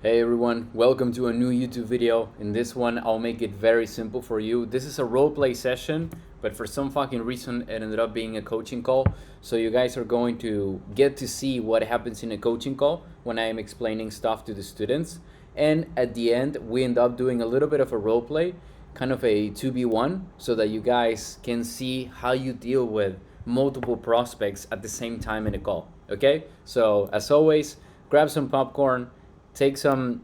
Hey everyone, welcome to a new YouTube video. In this one, I'll make it very simple for you. This is a roleplay session, but for some fucking reason, it ended up being a coaching call. So you guys are going to get to see what happens in a coaching call when I am explaining stuff to the students. And at the end, we end up doing a little bit of a roleplay, kind of a 2v1, so that you guys can see how you deal with multiple prospects at the same time in a call. Okay? So as always, grab some popcorn, take some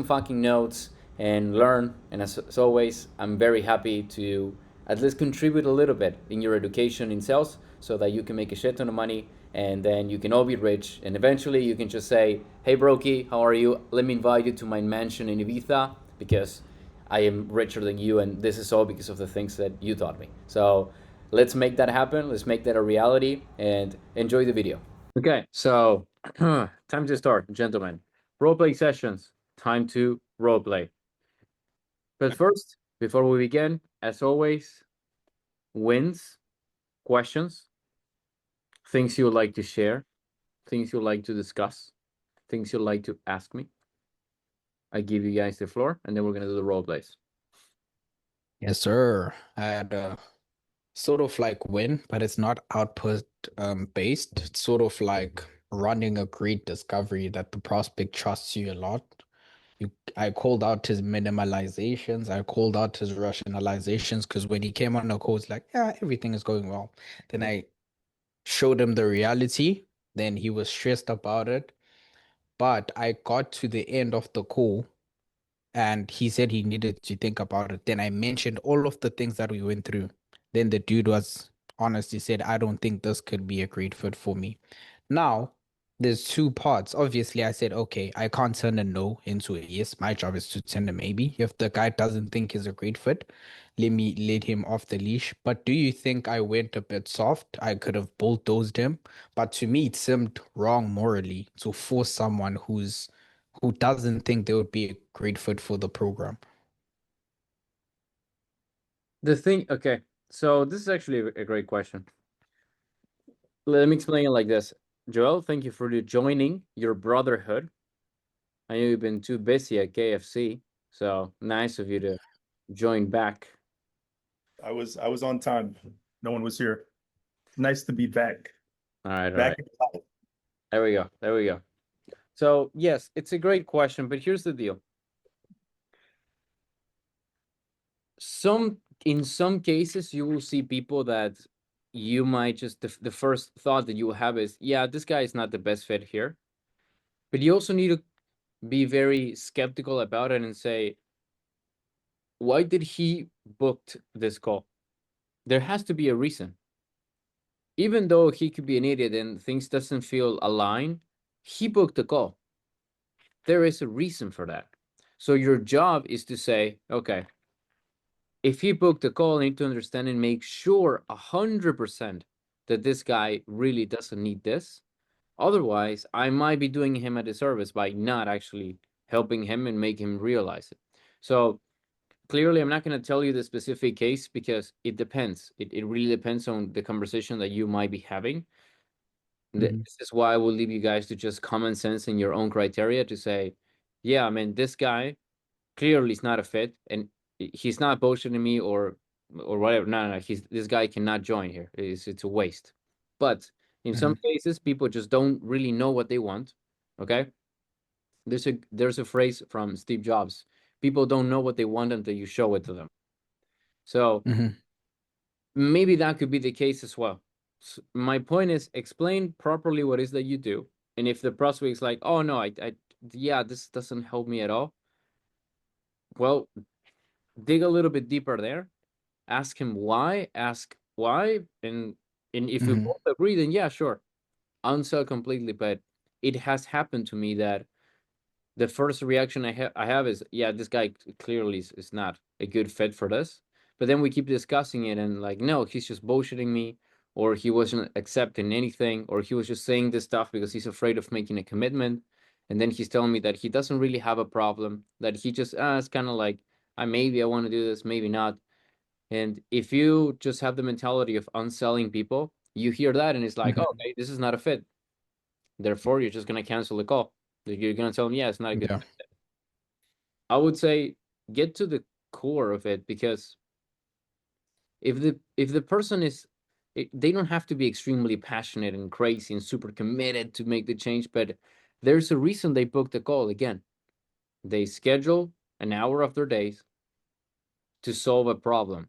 fucking notes and learn. And as always, I'm very happy to at least contribute a little bit in your education in sales so that you can make a shit ton of money and then you can all be rich and eventually you can just say, hey Brokey, how are you? Let me invite you to my mansion in Ibiza because I am richer than you and this is all because of the things that you taught me. So let's make that happen. Let's make that a reality and enjoy the video. Okay, so time to start, gentlemen. Roleplay sessions. Time to roleplay. But first, before we begin, as always, wins, questions, things you would like to share, things you'd like to discuss, things you'd like to ask me. I give you guys the floor, and then we're gonna do the role plays. Yes, sir. I had a sort of like win, but it's not output based. It's sort of like running a great discovery that the prospect trusts you a lot. I called out his minimalizations, I called out his rationalizations because when he came on the call, it's like, yeah, everything is going well. Then I showed him the reality. Then he was stressed about it. But I got to the end of the call and he said he needed to think about it. Then I mentioned all of the things that we went through. Then the dude was honest. He said, I don't think this could be a great fit for me. Now, there's two parts. Obviously, I said, okay, I can't turn a no into a yes. My job is to turn a maybe. If the guy doesn't think he's a great fit, let me let him off the leash. But do you think I went a bit soft? I could have bulldozed him. But to me, it seemed wrong morally to force someone who doesn't think they would be a great fit for the program. The thing, okay, so this is actually a great question. Let me explain it like this. Joel, thank you for joining your brotherhood. I know you've been too busy at KFC, so nice of you to join back. I was on time. No one was here. Nice to be back. All right, all Back right. in the life. There we go. There we go. So, yes, it's a great question, but here's the deal. In some cases you will see people that you might just the first thought that you will have is, yeah, this guy is not the best fit here. But you also need to be very skeptical about it and say, why did he booked this call? There has to be a reason. Even though he could be an idiot and things doesn't feel aligned, he booked the call. There is a reason for that. So your job is to say, okay, if he booked the call, I need to understand and make sure 100% that this guy really doesn't need this. Otherwise, I might be doing him a disservice by not actually helping him and make him realize it. So clearly, I'm not going to tell you the specific case because it depends. It really depends on the conversation that you might be having. Mhm. This is why I will leave you guys to just common sense in your own criteria to say, yeah, I mean, this guy clearly is not a fit and he's not bullshitting me or whatever. No, this guy cannot join here. It's a waste. But in some Mhm. cases, people just don't really know what they want. Okay, there's a phrase from Steve Jobs: people don't know what they want until you show it to them. So Mhm. maybe that could be the case as well. My point is, explain properly what it is that you do, and if the prospect is like, oh no, yeah, this doesn't help me at all. Well, dig a little bit deeper there, ask him why, and if we Mhm. both agree, then yeah, sure, unsell completely. But it has happened to me that the first reaction I have is, yeah, this guy clearly is not a good fit for this. But then we keep discussing it and like, no, he's just bullshitting me, or he wasn't accepting anything, or he was just saying this stuff because he's afraid of making a commitment. And then he's telling me that he doesn't really have a problem, that he just it's kind of like, maybe I want to do this, maybe not. And if you just have the mentality of unselling people, you hear that and it's like, oh, Mhm. okay, this is not a fit. Therefore, you're just gonna cancel the call. You're gonna tell them, yeah, it's not a good Yeah. fit. I would say get to the core of it, because if the person is, they don't have to be extremely passionate and crazy and super committed to make the change, but there's a reason they booked the call. Again, they schedule an hour of their days to solve a problem,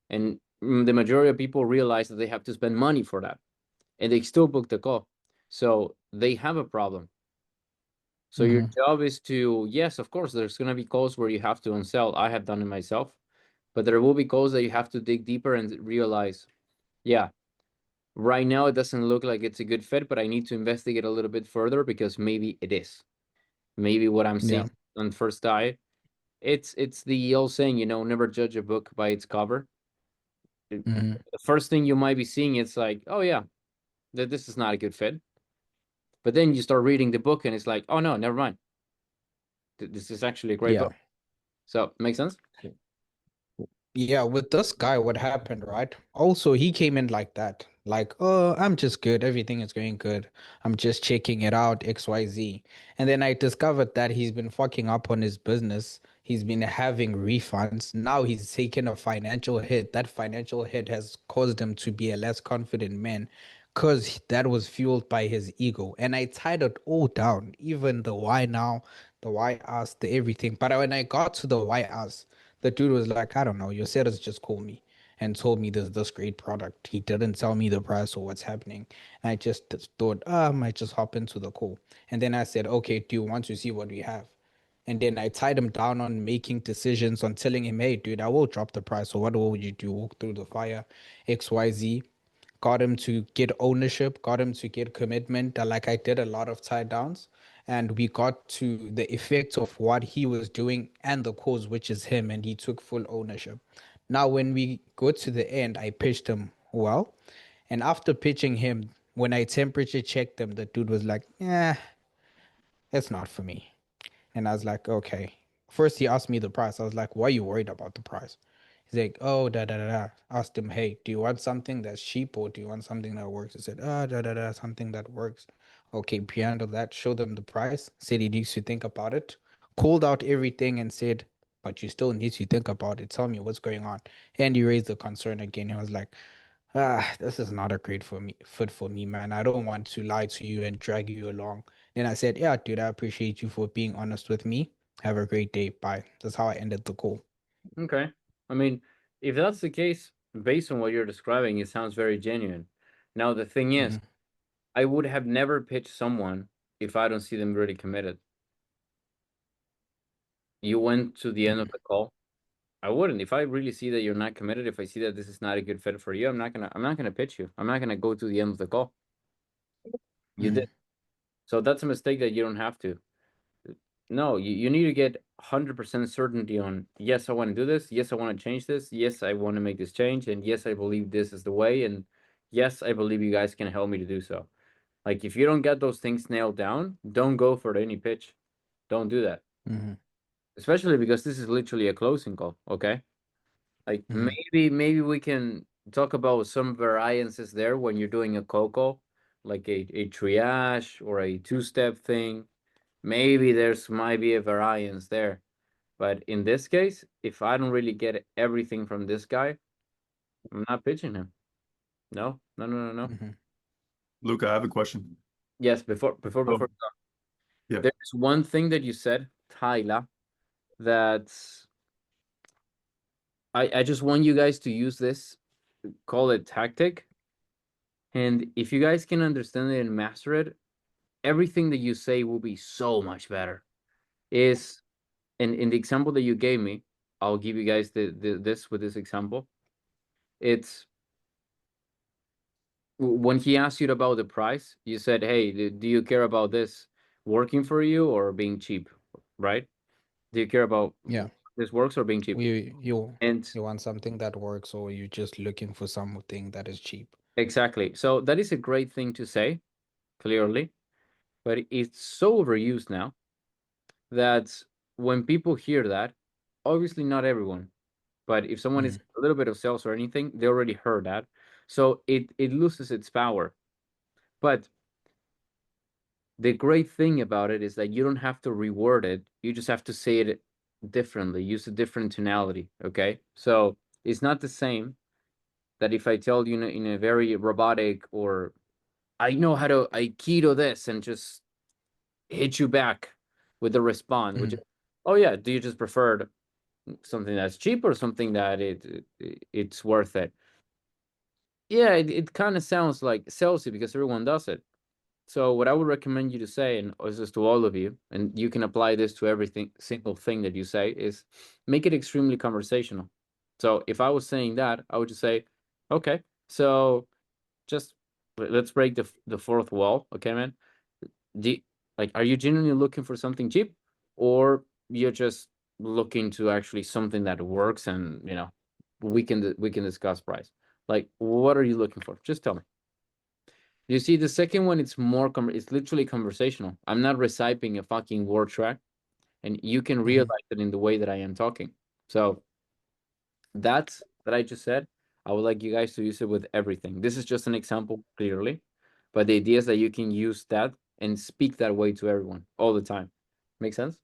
and the majority of people realize that they have to spend money for that, and they still book the call. So they have a problem. So your job is to, yes, of course, there's going to be calls where you have to unsell. I have done it myself, but there will be calls that you have to dig deeper and realize, yeah, right now it doesn't look like it's a good fit, but I need to investigate a little bit further, because maybe it is. Maybe what I'm Yeah. seeing on first eye, it's the old saying, never judge a book by its cover. Mm-hmm. The first thing you might be seeing, it's like, oh yeah, that this is not a good fit. But then you start reading the book and it's like, oh no, never mind. This is actually a great Yeah. book. So, make sense? Yeah, with this guy, what happened, right? Also, he came in like that. Like, oh, I'm just good. Everything is going good. I'm just checking it out, XYZ. And then I discovered that he's been fucking up on his business. He's been having refunds. Now he's taken a financial hit. That financial hit has caused him to be a less confident man, because that was fueled by his ego. And I tied it all down, even the why now, the why us, the everything. But when I got to the why us, the dude was like, I don't know, your sellers just called me and told me there's this great product. He didn't tell me the price or what's happening. I just thought, I might just hop into the call. And then I said, okay, do you want to see what we have? And then I tied him down on making decisions, on telling him, hey, dude, I will drop the price. So what will you do? Walk through the fire, XYZ. Got him to get ownership, got him to get commitment. Like I did a lot of tie downs, and we got to the effects of what he was doing and the cause, which is him, and he took full ownership. Now, when we go to the end, I pitched him well, and after pitching him, when I temperature checked him, the dude was like, "Yeah, it's not for me." And I was like, okay. First, he asked me the price. I was like, why are you worried about the price? He's like, oh, da da da da. Asked him, hey, do you want something that's cheap or do you want something that works? He said, da da da, something that works. Okay, beyond of that, showed him the price, said he needs to think about it, called out everything and said, but you still need to think about it. Tell me what's going on. And he raised the concern again. He was like, this is not a great for me fit for me, man. I don't want to lie to you and drag you along. Then I said, yeah, dude, I appreciate you for being honest with me. Have a great day. Bye. That's how I ended the call. Okay. I mean, if that's the case, based on what you're describing, it sounds very genuine. Now, the thing is, Hmm. I would have never pitched someone if I don't see them really committed. You went to the end of the call. I wouldn't. If I really see that you're not committed, if I see that this is not a good fit for you, I'm not gonna pitch you. I'm not gonna go to the end of the call. You did. Hmm. So that's a mistake that you don't have to. No, you need to get 100% certainty on, yes, I want to do this. Yes, I want to change this. Yes, I want to make this change. And yes, I believe this is the way. And yes, I believe you guys can help me to do so. Like, if you don't get those things nailed down, don't go for any pitch. Don't do that. Hmm. Especially because this is literally a closing call. Okay. Like, Hmm. maybe we can talk about some variances there when you're doing a cold call, like a triage or a two-step thing. Maybe there's might be a variance there. But in this case, if I don't really get everything from this guy, I'm not pitching him. No, no, no, no, no. Hmm. Luca, I have a question. Yes, before, Oh, yeah. there's one thing that you said, Tyla, that I just want you guys to use this, call it tactic. And if you guys can understand it and master it, everything that you say will be so much better. Is in the example that you gave me, I'll give you guys this with this example. It's when he asked you about the price, you said, "Hey, do you care about this working for you or being cheap?" Right? Do you care about Yeah. this works or being cheap? You And you want something that works, or you're just looking for something that is cheap. exactly. So that is a great thing to say, clearly, but it's so overused now that when people hear that, obviously not everyone, but if someone is Hmm. a little bit of sales or anything, they already heard that. So it loses its power. But The great thing about it is that you don't have to reword it. You just have to say it differently, use a different tonality. Okay. So it's not the same that if I tell you in a very robotic or I know how to Aikido this and just hit you back with the response, which is, oh yeah, do you just prefer something that's cheap or something that it's worth it? Yeah, it kind of sounds like salesy because everyone does it. So what I would recommend you to say, and this is to all of you, and you can apply this to everything, single thing that you say, is make it extremely conversational. So if I was saying that, I would just say, okay, so just let's break the fourth wall, okay, man? Do like, are you genuinely looking for something cheap, or you're just looking to actually something that works, and we can discuss price. Like, what are you looking for? Just tell me. You see, the second one, it's more it's literally conversational. I'm not reciting a fucking word track, and you can realize it in the way that I am talking. So that I just said, I would like you guys to use it with everything. This is just an example, clearly, but the idea is that you can use that and speak that way to everyone all the time. Make sense?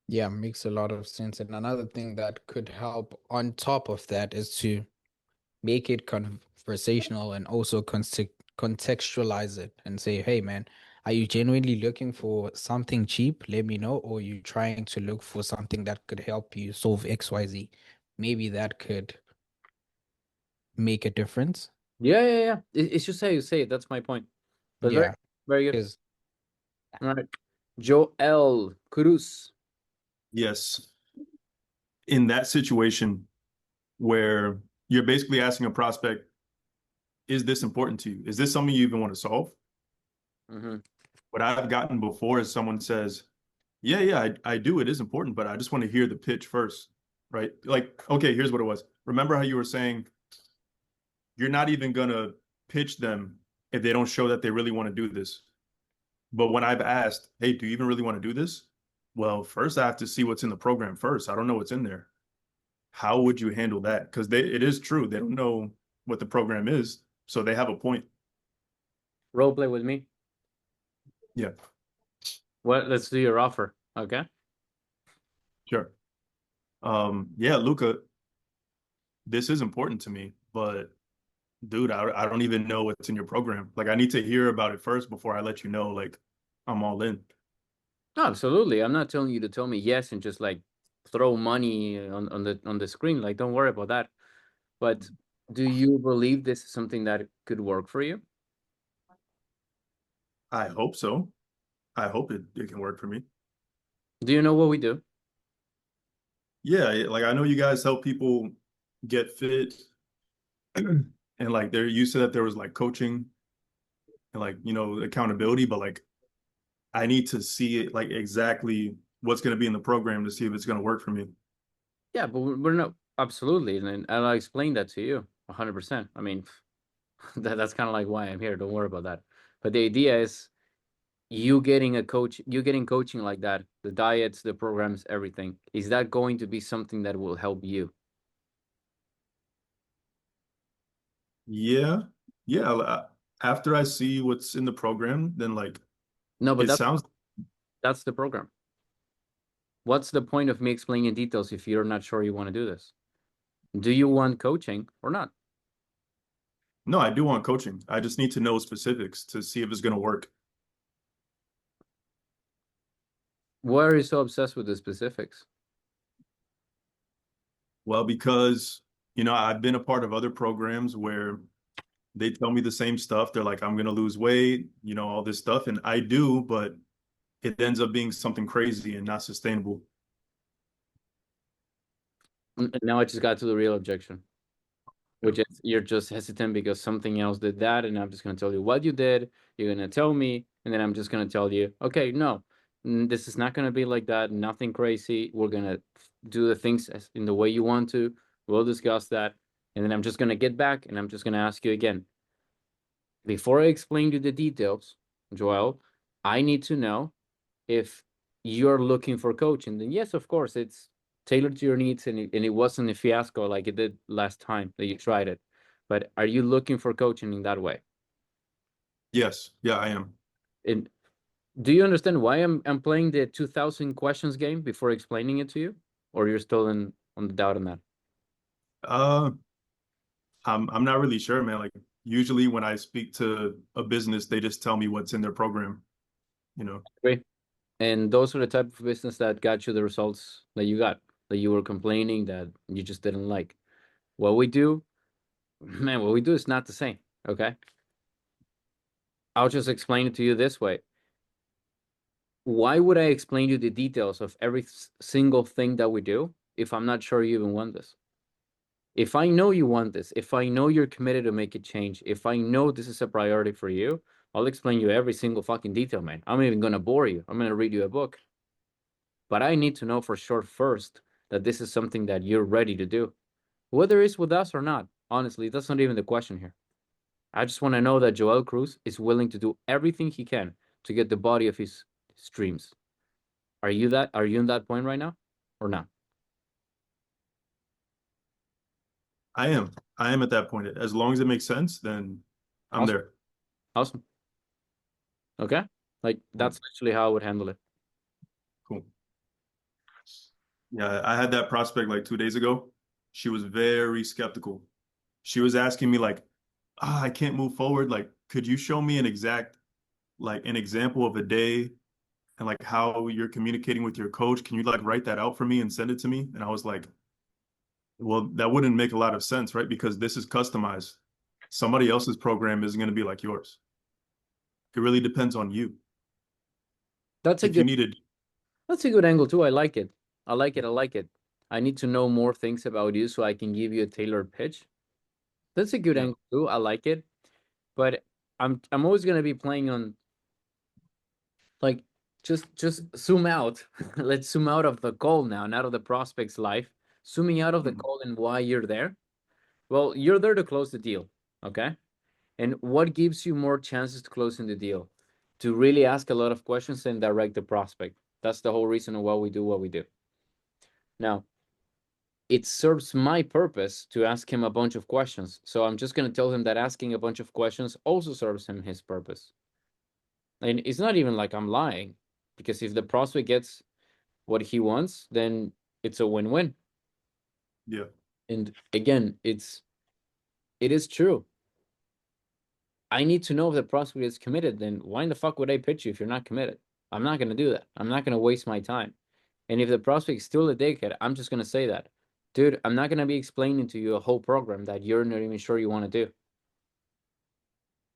Yeah, makes a lot of sense. And another thing that could help on top of that is to make it conversational and also contextualize it and say, hey, man, are you genuinely looking for something cheap? Let me know. Or you trying to look for something that could help you solve XYZ? Maybe that could make a difference. Yeah. It's just how you say it. That's my point. But very, Yeah, very good. because All right. Joel Cruz. Yes. In that situation where you're basically asking a prospect, is this important to you? Is this something you even want to solve? Mm-hmm. What I've gotten before is someone says, yeah, I do. It is important, but I just want to hear the pitch first, right? Like, okay, here's what it was. Remember how you were saying you're not even gonna pitch them if they don't show that they really want to do this. But when I've asked, hey, do you even really want to do this? Well, first I have to see what's in the program first. I don't know what's in there. How would you handle that? Because it is true. They don't know what the program is. So they have a point. Role play with me. Yeah, Well, let's do your offer. Okay. sure. Yeah, Luca, this is important to me, but dude, I don't even know what's in your program. Like I need to hear about it first before I let you know, like I'm all in. No, absolutely. I'm not telling you to tell me yes and just like throw money on the screen. Like, don't worry about that. But do you believe this is something that could work for you? I hope so. I hope it can work for me. Do you know what we do? Yeah, like I know you guys help people get fit and like they're used to that there was like coaching and like, accountability, but like I need to see it like exactly what's going to be in the program to see if it's going to work for me. Yeah, but we're not absolutely, and I'll explain that to you 100%. I mean, that's kind of like why I'm here. Don't worry about that. But the idea is you getting coaching like that, the diets, the programs, everything. Is that going to be something that will help you? Yeah. Yeah, after I see what's in the program, then like No, but it that's sounds that's the program. What's the point of me explaining details if you're not sure you want to do this? Do you want coaching or not? no, I do want coaching. I just need to know specifics to see if it's going to work. Why are you so obsessed with the specifics? Well, because I've been a part of other programs where they tell me the same stuff. They're like, I'm going to lose weight, all this stuff. And I do, but it ends up being something crazy and not sustainable. Now I just got to the real objection, which is you're just hesitant because something else did that, and I'm just going to tell you what you did. You're going to tell me, and then I'm just going to tell you, okay, no, this is not going to be like that. Nothing crazy. We're going to do the things in the way you want to. We'll discuss that. And then I'm just going to get back and I'm just going to ask you again. Before I explain you the details, Joel, I need to know if you're looking for coaching. Then yes, of course, it's tailored to your needs, and it wasn't a fiasco like it did last time that you tried it. But are you looking for coaching in that way? Yes. Yeah, I am. And Do you understand why I'm playing the 2000 questions game before explaining it to you? Or you're still on the doubt on that? Uh, I'm not really sure, man. Like usually when I speak to a business, they just tell me what's in their program, you know. Great. And those are the type of business that got you the results that you got, that you were complaining that you just didn't like. What we do, man, what we do is not the same. Okay. I'll just explain it to you this way. Why would I explain you the details of every single thing that we do if I'm not sure you even want this? If I know you want this, if I know you're committed to make a change, if I know this is a priority for you, I'll explain you every single fucking detail, man. I'm even gonna bore you. I'm gonna read you a book. But I need to know for sure first that this is something that you're ready to do. Whether it's with us or not, honestly, that's not even the question here. I just want to know that Joel Cruz is willing to do everything he can to get the body of his dreams. Are you that? Are you in that point right now, or not? I am. I am at that point. As long as it makes sense, then I'm Awesome. there. Awesome. Okay. Like Cool. that's actually how I would handle it. Cool. Yeah, I had that prospect like 2 days ago. She was very skeptical. She was asking me like, I can't move forward. Like, could you show me an example of a day and like how you're communicating with your coach? Can you like write that out for me and send it to me? And I was like, well, that wouldn't make a lot of sense, right? Because this is customized. Somebody else's program isn't going to be like yours. It really depends on you. That's a If you good needed, that's a good angle too. I like it. I like it. I like it. I need to know more things about you so I can give you a tailored pitch. That's a good yeah, angle too. I like it. But I'm always gonna be playing on like just zoom out. Let's zoom out of the call now, not of the prospect's life. Zooming out of the mhm, call and why you're there. Well, you're there to close the deal, okay? And what gives you more chances to closing the deal? To really ask a lot of questions and direct the prospect. That's the whole reason of why we do what we do. Now, it serves my purpose to ask him a bunch of questions. So I'm just going to tell him that asking a bunch of questions also serves him his purpose. And it's not even like I'm lying, because if the prospect gets what he wants, then it's a win-win. yeah, And again, it is true. I need to know if the prospect is committed. Then why in the fuck would I pitch you if you're not committed? I'm not gonna do that. I'm not gonna waste my time. And if the prospect is still a dickhead, I'm just gonna say that, dude, I'm not gonna be explaining to you a whole program that you're not even sure you want to do.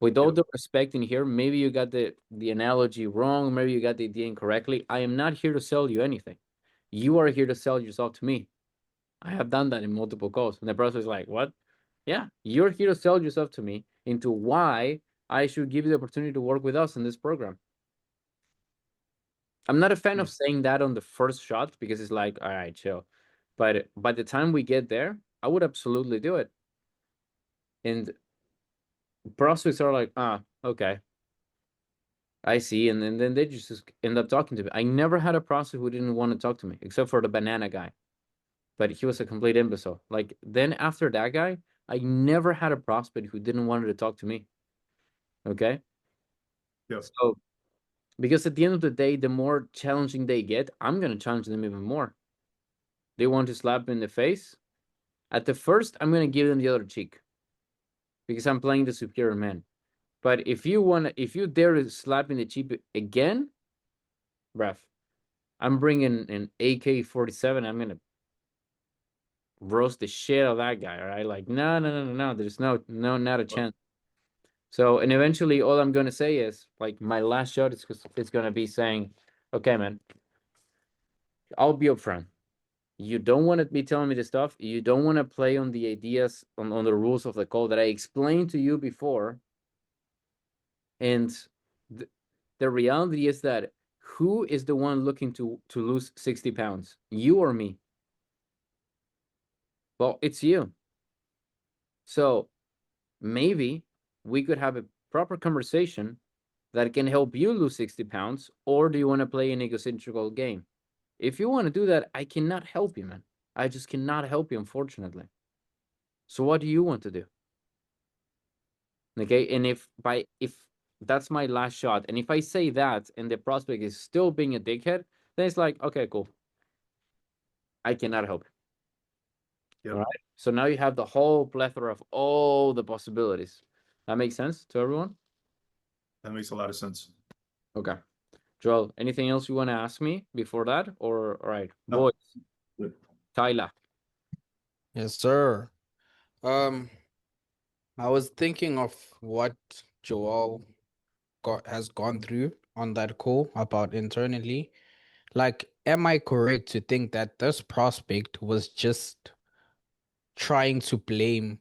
With all yeah, the respect in here, maybe you got the analogy wrong, maybe you got the idea incorrectly. I am not here to sell you anything. You are here to sell yourself to me. I have done that in multiple calls. And the prospect is like, what? Yeah, you're here to sell yourself to me into why I should give you the opportunity to work with us in this program. I'm not a fan yeah, of saying that on the first shot because it's like, all right, chill. But by the time we get there, I would absolutely do it. And prospects are like, okay, I see. And then they just end up talking to me. I never had a prospect who didn't want to talk to me, except for the banana guy. But he was a complete imbecile. Like then after that guy, I never had a prospect who didn't want to talk to me. Okay. yeah, So because at the end of the day, the more challenging they get, I'm gonna challenge them even more. They want to slap me in the face. At the first, I'm gonna give them the other cheek because I'm playing the superior man. But if you dare to slap in the cheek again, ref, I'm bringing an AK-47. I'm gonna roast the shit out of that guy. All right, like no, no, no, no, no. There's not a chance. So, and eventually, all I'm gonna say is like my last shot is gonna be saying, "Okay, man, I'll be upfront. You don't want to be telling me the stuff. You don't want to play on the ideas on the rules of the call that I explained to you before. And th- the reality is that who is the one looking to lose 60 pounds? You or me? Well, it's you. So maybe we could have a proper conversation that can help you lose 60 pounds, or do you want to play an egocentrical game? If you want to do that, I cannot help you, man. I just cannot help you, unfortunately. So what do you want to do? Okay, and if That's my last shot. And if I say that and the prospect is still being a dickhead, then it's like, okay, cool. I cannot help it. Yep. All right. So now you have the whole plethora of all the possibilities. That makes sense to everyone? That makes a lot of sense. Okay. Joel, anything else you want to ask me before that? Or all right, No. boys, Good. Tyler. Yes, sir. Um, I was thinking of what Joel has gone through on that call about internally. Like, am I correct to think that this prospect was just trying to blame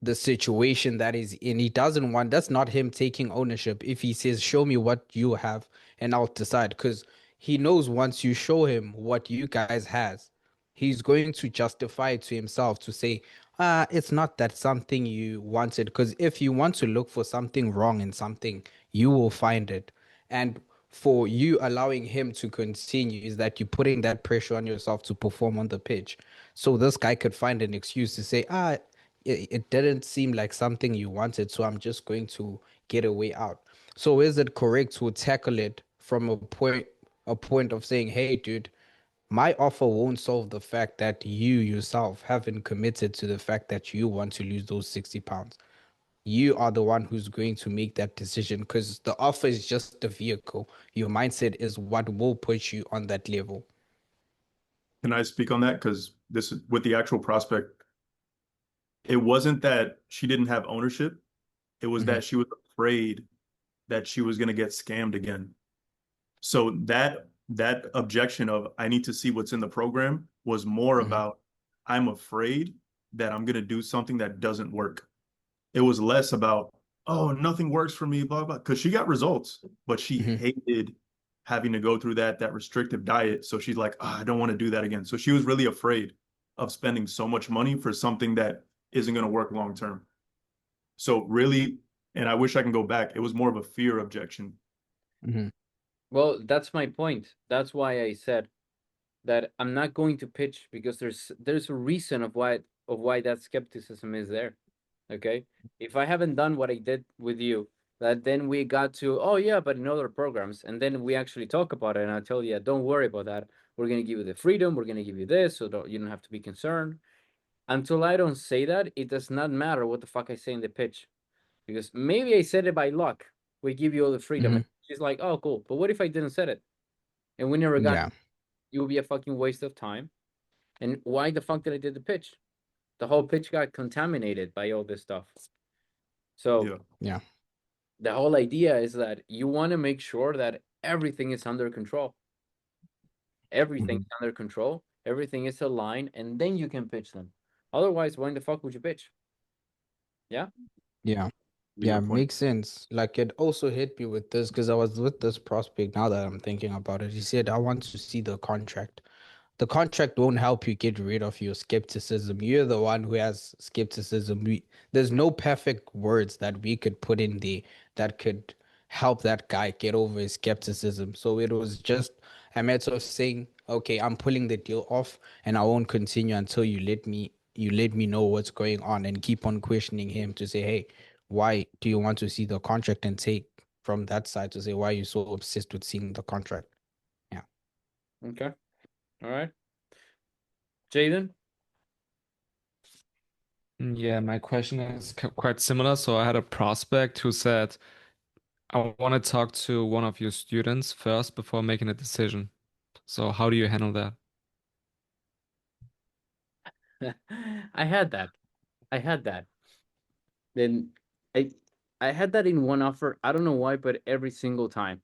the situation that is in? He doesn't want, that's not him taking ownership. If he says, show me what you have and I'll decide, because he knows once you show him what you guys has, he's going to justify it to himself to say, it's not that something you wanted. Because if you want to look for something wrong in something, you will find it. And for you allowing him to continue is that you're putting that pressure on yourself to perform on the pitch. So this guy could find an excuse to say, it didn't seem like something you wanted, so I'm just going to get a way out. So is it correct to tackle it from a point of saying, hey, dude, my offer won't solve the fact that you yourself haven't committed to the fact that you want to lose those 60 pounds. You are the one who's going to make that decision because the offer is just the vehicle. Your mindset is what will put you on that level. Can I speak on that? Because this is with the actual prospect, it wasn't that she didn't have ownership. It was Mhm, that she was afraid that she was going to get scammed again. So that objection of I need to see what's in the program was more mhm, about I'm afraid that I'm going to do something that doesn't work. It was less about, oh, nothing works for me, blah, blah, because she got results, but she mhm, hated having to go through that restrictive diet. So she's like, I don't want to do that again. So she was really afraid of spending so much money for something that isn't going to work long term. So really, and I wish I can go back, it was more of a fear objection. mhm, Well, that's my point. That's why I said that I'm not going to pitch because there's a reason of why that skepticism is there. Okay? If I haven't done what I did with you, that then we got to, oh yeah, but in other programs, and then we actually talk about it, and I tell you, yeah, don't worry about that. We're gonna give you the freedom, we're gonna give you this, so you don't have to be concerned. Until I don't say that, it does not matter what the fuck I say in the pitch. Because maybe I said it by luck. We give you all the freedom. And mhm. she's like, oh cool. But what if I didn't say it? And we never got, Yeah. it would be a fucking waste of time. And why the fuck did I did the pitch? The whole pitch got contaminated by all this stuff. So Yeah. Yeah. the whole idea is that you want to make sure that everything is under control. Everything's Mhm. under control. Everything is aligned, and then you can pitch them. Otherwise, why in the fuck would you pitch? Yeah. Yeah. Yeah, Good point. makes sense. Like it also hit me with this because I was with this prospect now that I'm thinking about it. He said, I want to see the contract. The contract won't help you get rid of your skepticism. You're the one who has skepticism. There's no perfect words that we could put in there that could help that guy get over his skepticism. So it was just a matter of saying, okay, I'm pulling the deal off and I won't continue until you let me know what's going on and keep on questioning him to say, hey, why do you want to see the contract and take from that side to say why are you so obsessed with seeing the contract? Yeah. Okay. All right. Jaden. Yeah, my question is quite similar. So I had a prospect who said, I want to talk to one of your students first before making a decision. So how do you handle that? I had that. I had that. Then I I had that in one offer. I don't know why, but every single time.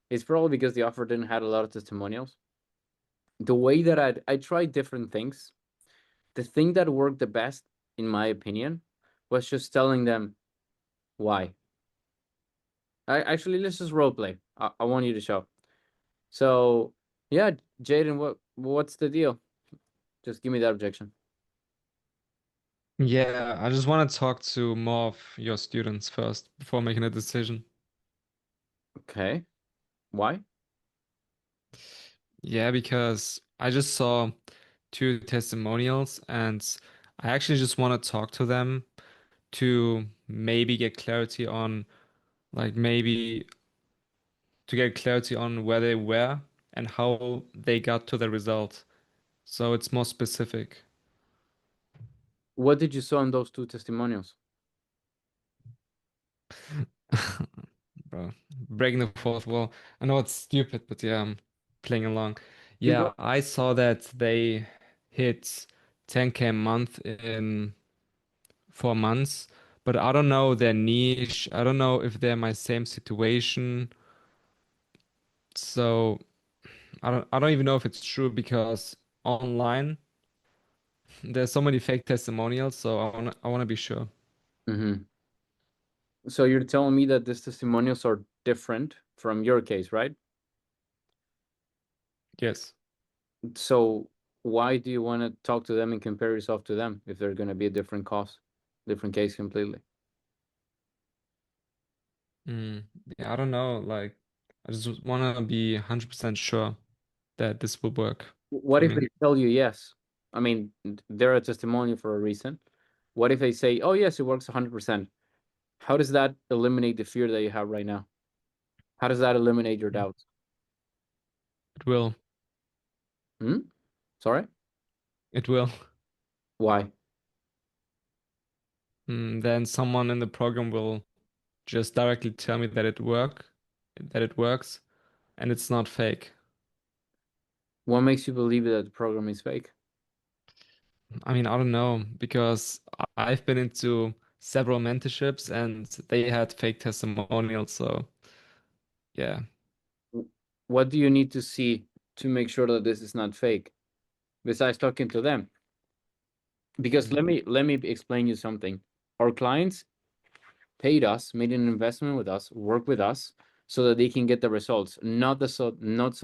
It's probably because the offer didn't have a lot of testimonials. The way that I tried different things. The thing that worked the best, in my opinion, was just telling them why. I actually let's just role play. I want you to show. So yeah, Jaden, what's the deal? Just give me that objection. Yeah, I just want to talk to more of your students first before making a decision. Okay. Why? Yeah, because I just saw two testimonials and I actually just want to talk to them to maybe get clarity on Like maybe to get clarity on where they were and how they got to the result. So it's more specific. What did you saw in those two testimonials? Bro, breaking the fourth wall. I know it's stupid, but yeah, I'm playing along. Keep Yeah, going. I saw that they hit 10K a month in 4 months, but I don't know their niche. I don't know if they're my same situation. So I don't even know if it's true because online there's so many fake testimonials, so I wanna be sure. Mm-hmm. So you're telling me that these testimonials are different from your case, right? Yes. So why do you want to talk to them and compare yourself to them if they're going to be a different cause, different case completely? Mm, yeah, I don't know. Like, I just wanna be 100% sure that this will work What for if me. they tell you yes? I mean, they're a testimonial for a reason. What if they say, oh, yes, it works 100%? How does that eliminate the fear that you have right now? How does that eliminate your Mm. doubts? It will. Hmm? Sorry? It will. Why? Then someone in the program will just directly tell me that it works, and it's not fake. What makes you believe that the program is fake? I mean, I don't know because I've been into several mentorships and they had fake testimonials. So yeah. What do you need to see to make sure that this is not fake besides talking to them? Because Mm. let me explain you something. Our clients paid us, made an investment with us, work with us so that they can get the results, not so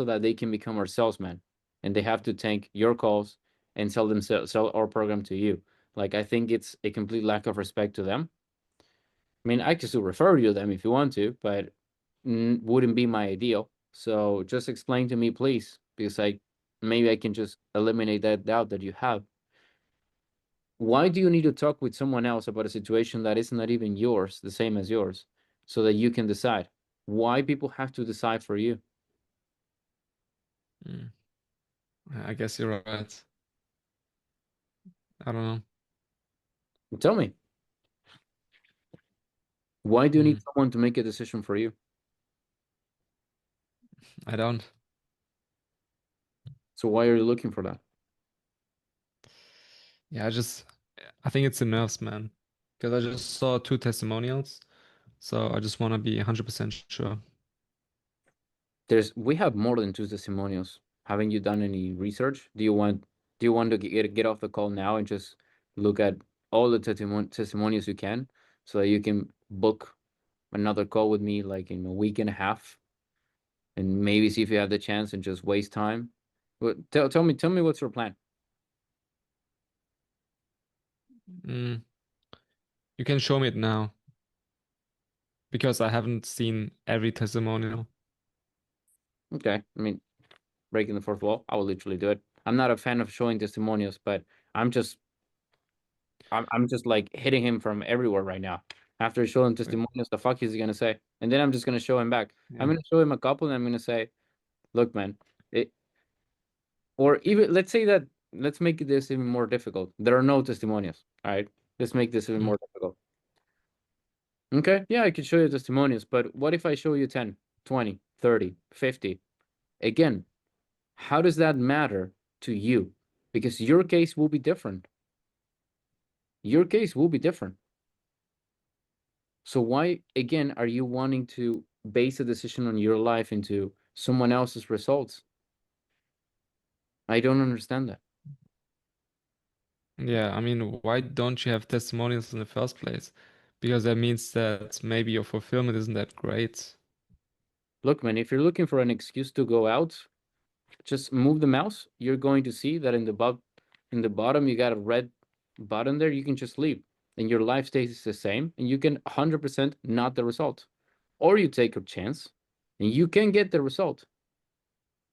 that they can become our salesman and they have to take your calls and sell our program to you. Like I think it's a complete lack of respect to them. I mean, I could still refer you to them if you want to, but wouldn't be my ideal. So just explain to me, please, because maybe I can just eliminate that doubt that you have. Why do you need to talk with someone else about a situation that is not even yours, the same as yours, so that you can decide? Why people have to decide for you? Mm. I guess you're right. I don't know. Tell me, why do you need Mm. someone to make a decision for you? I don't. So why are you looking for that? Yeah, I think it's the nerves, man. Because I just saw two testimonials, so I just want to be 100% sure. We have more than two testimonials. Haven't you done any research? Do you want to get off the call now and just look at all the testimonials you can so that you can book another call with me like in a week and a half and maybe see if you have the chance and just waste time? But tell me what's your plan? Mm. You can show me it now because I haven't seen every testimonial. Okay. I mean, breaking the fourth wall, I will literally do it. I'm not a fan of showing testimonials, but I'm just I'm just like hitting him from everywhere right now. After showing Wait, testimonials, the fuck is he gonna say? And then I'm just gonna show him back. I'm yeah. gonna show him a couple, and I'm gonna say, "Look, man," it, or even let's make this even more difficult. There are no testimonials. All right, let's make this even Mm. more difficult. Okay, yeah, I could show you testimonials, but what if I show you 10, 20, 30, 50? Again, how does that matter to you? Because your case will be different. Your case will be different. So why again are you wanting to base a decision on your life into someone else's results? I don't understand that. Yeah, I mean, why don't you have testimonials in the first place? Because that means that maybe your fulfillment isn't that great. Look, man, if you're looking for an excuse to go out, just move the mouse. You're going to see that in the bottom you got a red button there. You can just leave, and your life stays the same, and you can 100% not the result, or you take a chance, and you can get the result.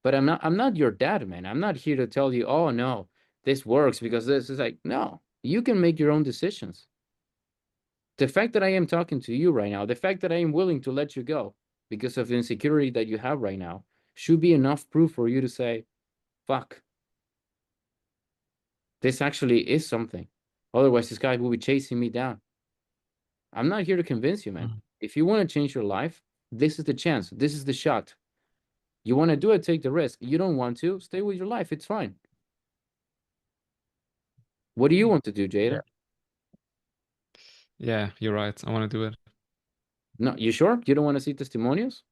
But I'm not your dad, man. I'm not here to tell you, oh no, this works because this is like, no, you can make your own decisions. The fact that I am talking to you right now, the fact that I am willing to let you go because of the insecurity that you have right now should be enough proof for you to say, fuck, this actually is something. Otherwise, this guy will be chasing me down. I'm not here to convince you, man. Mm. If you want to change your life, this is the chance. This is the shot. You want to do it, take the risk. You don't want to, stay with your life. It's fine. What do you want to do, Jada? Yeah, you're right. I want to do it. No, you sure? You don't want to see testimonials?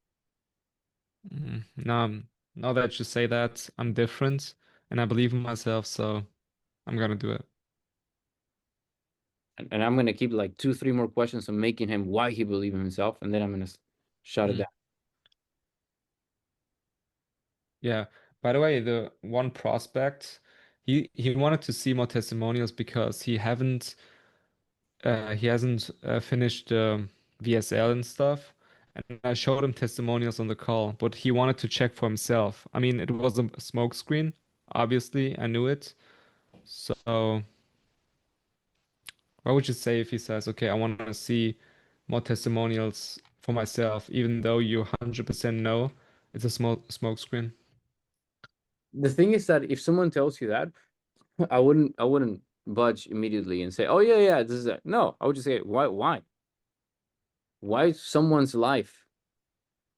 No, now that you say that, I'm different and I believe in myself, so I'm gonna do it. And I'm gonna keep like 2, 3 more questions on making him why he believes in himself, and then I'm gonna shut it Mm. down. Yeah. By the way, the one prospect, he wanted to see more testimonials because he hasn't finished VSL and stuff. And I showed him testimonials on the call, but he wanted to check for himself. I mean, it was a smoke screen, obviously, I knew it. So, what would you say if he says, okay, I want to see more testimonials for myself, even though you 100% know it's a smoke screen? The thing is that if someone tells you that, I wouldn't budge immediately and say, "Oh yeah, yeah, this is it." No, I would just say, why someone's life?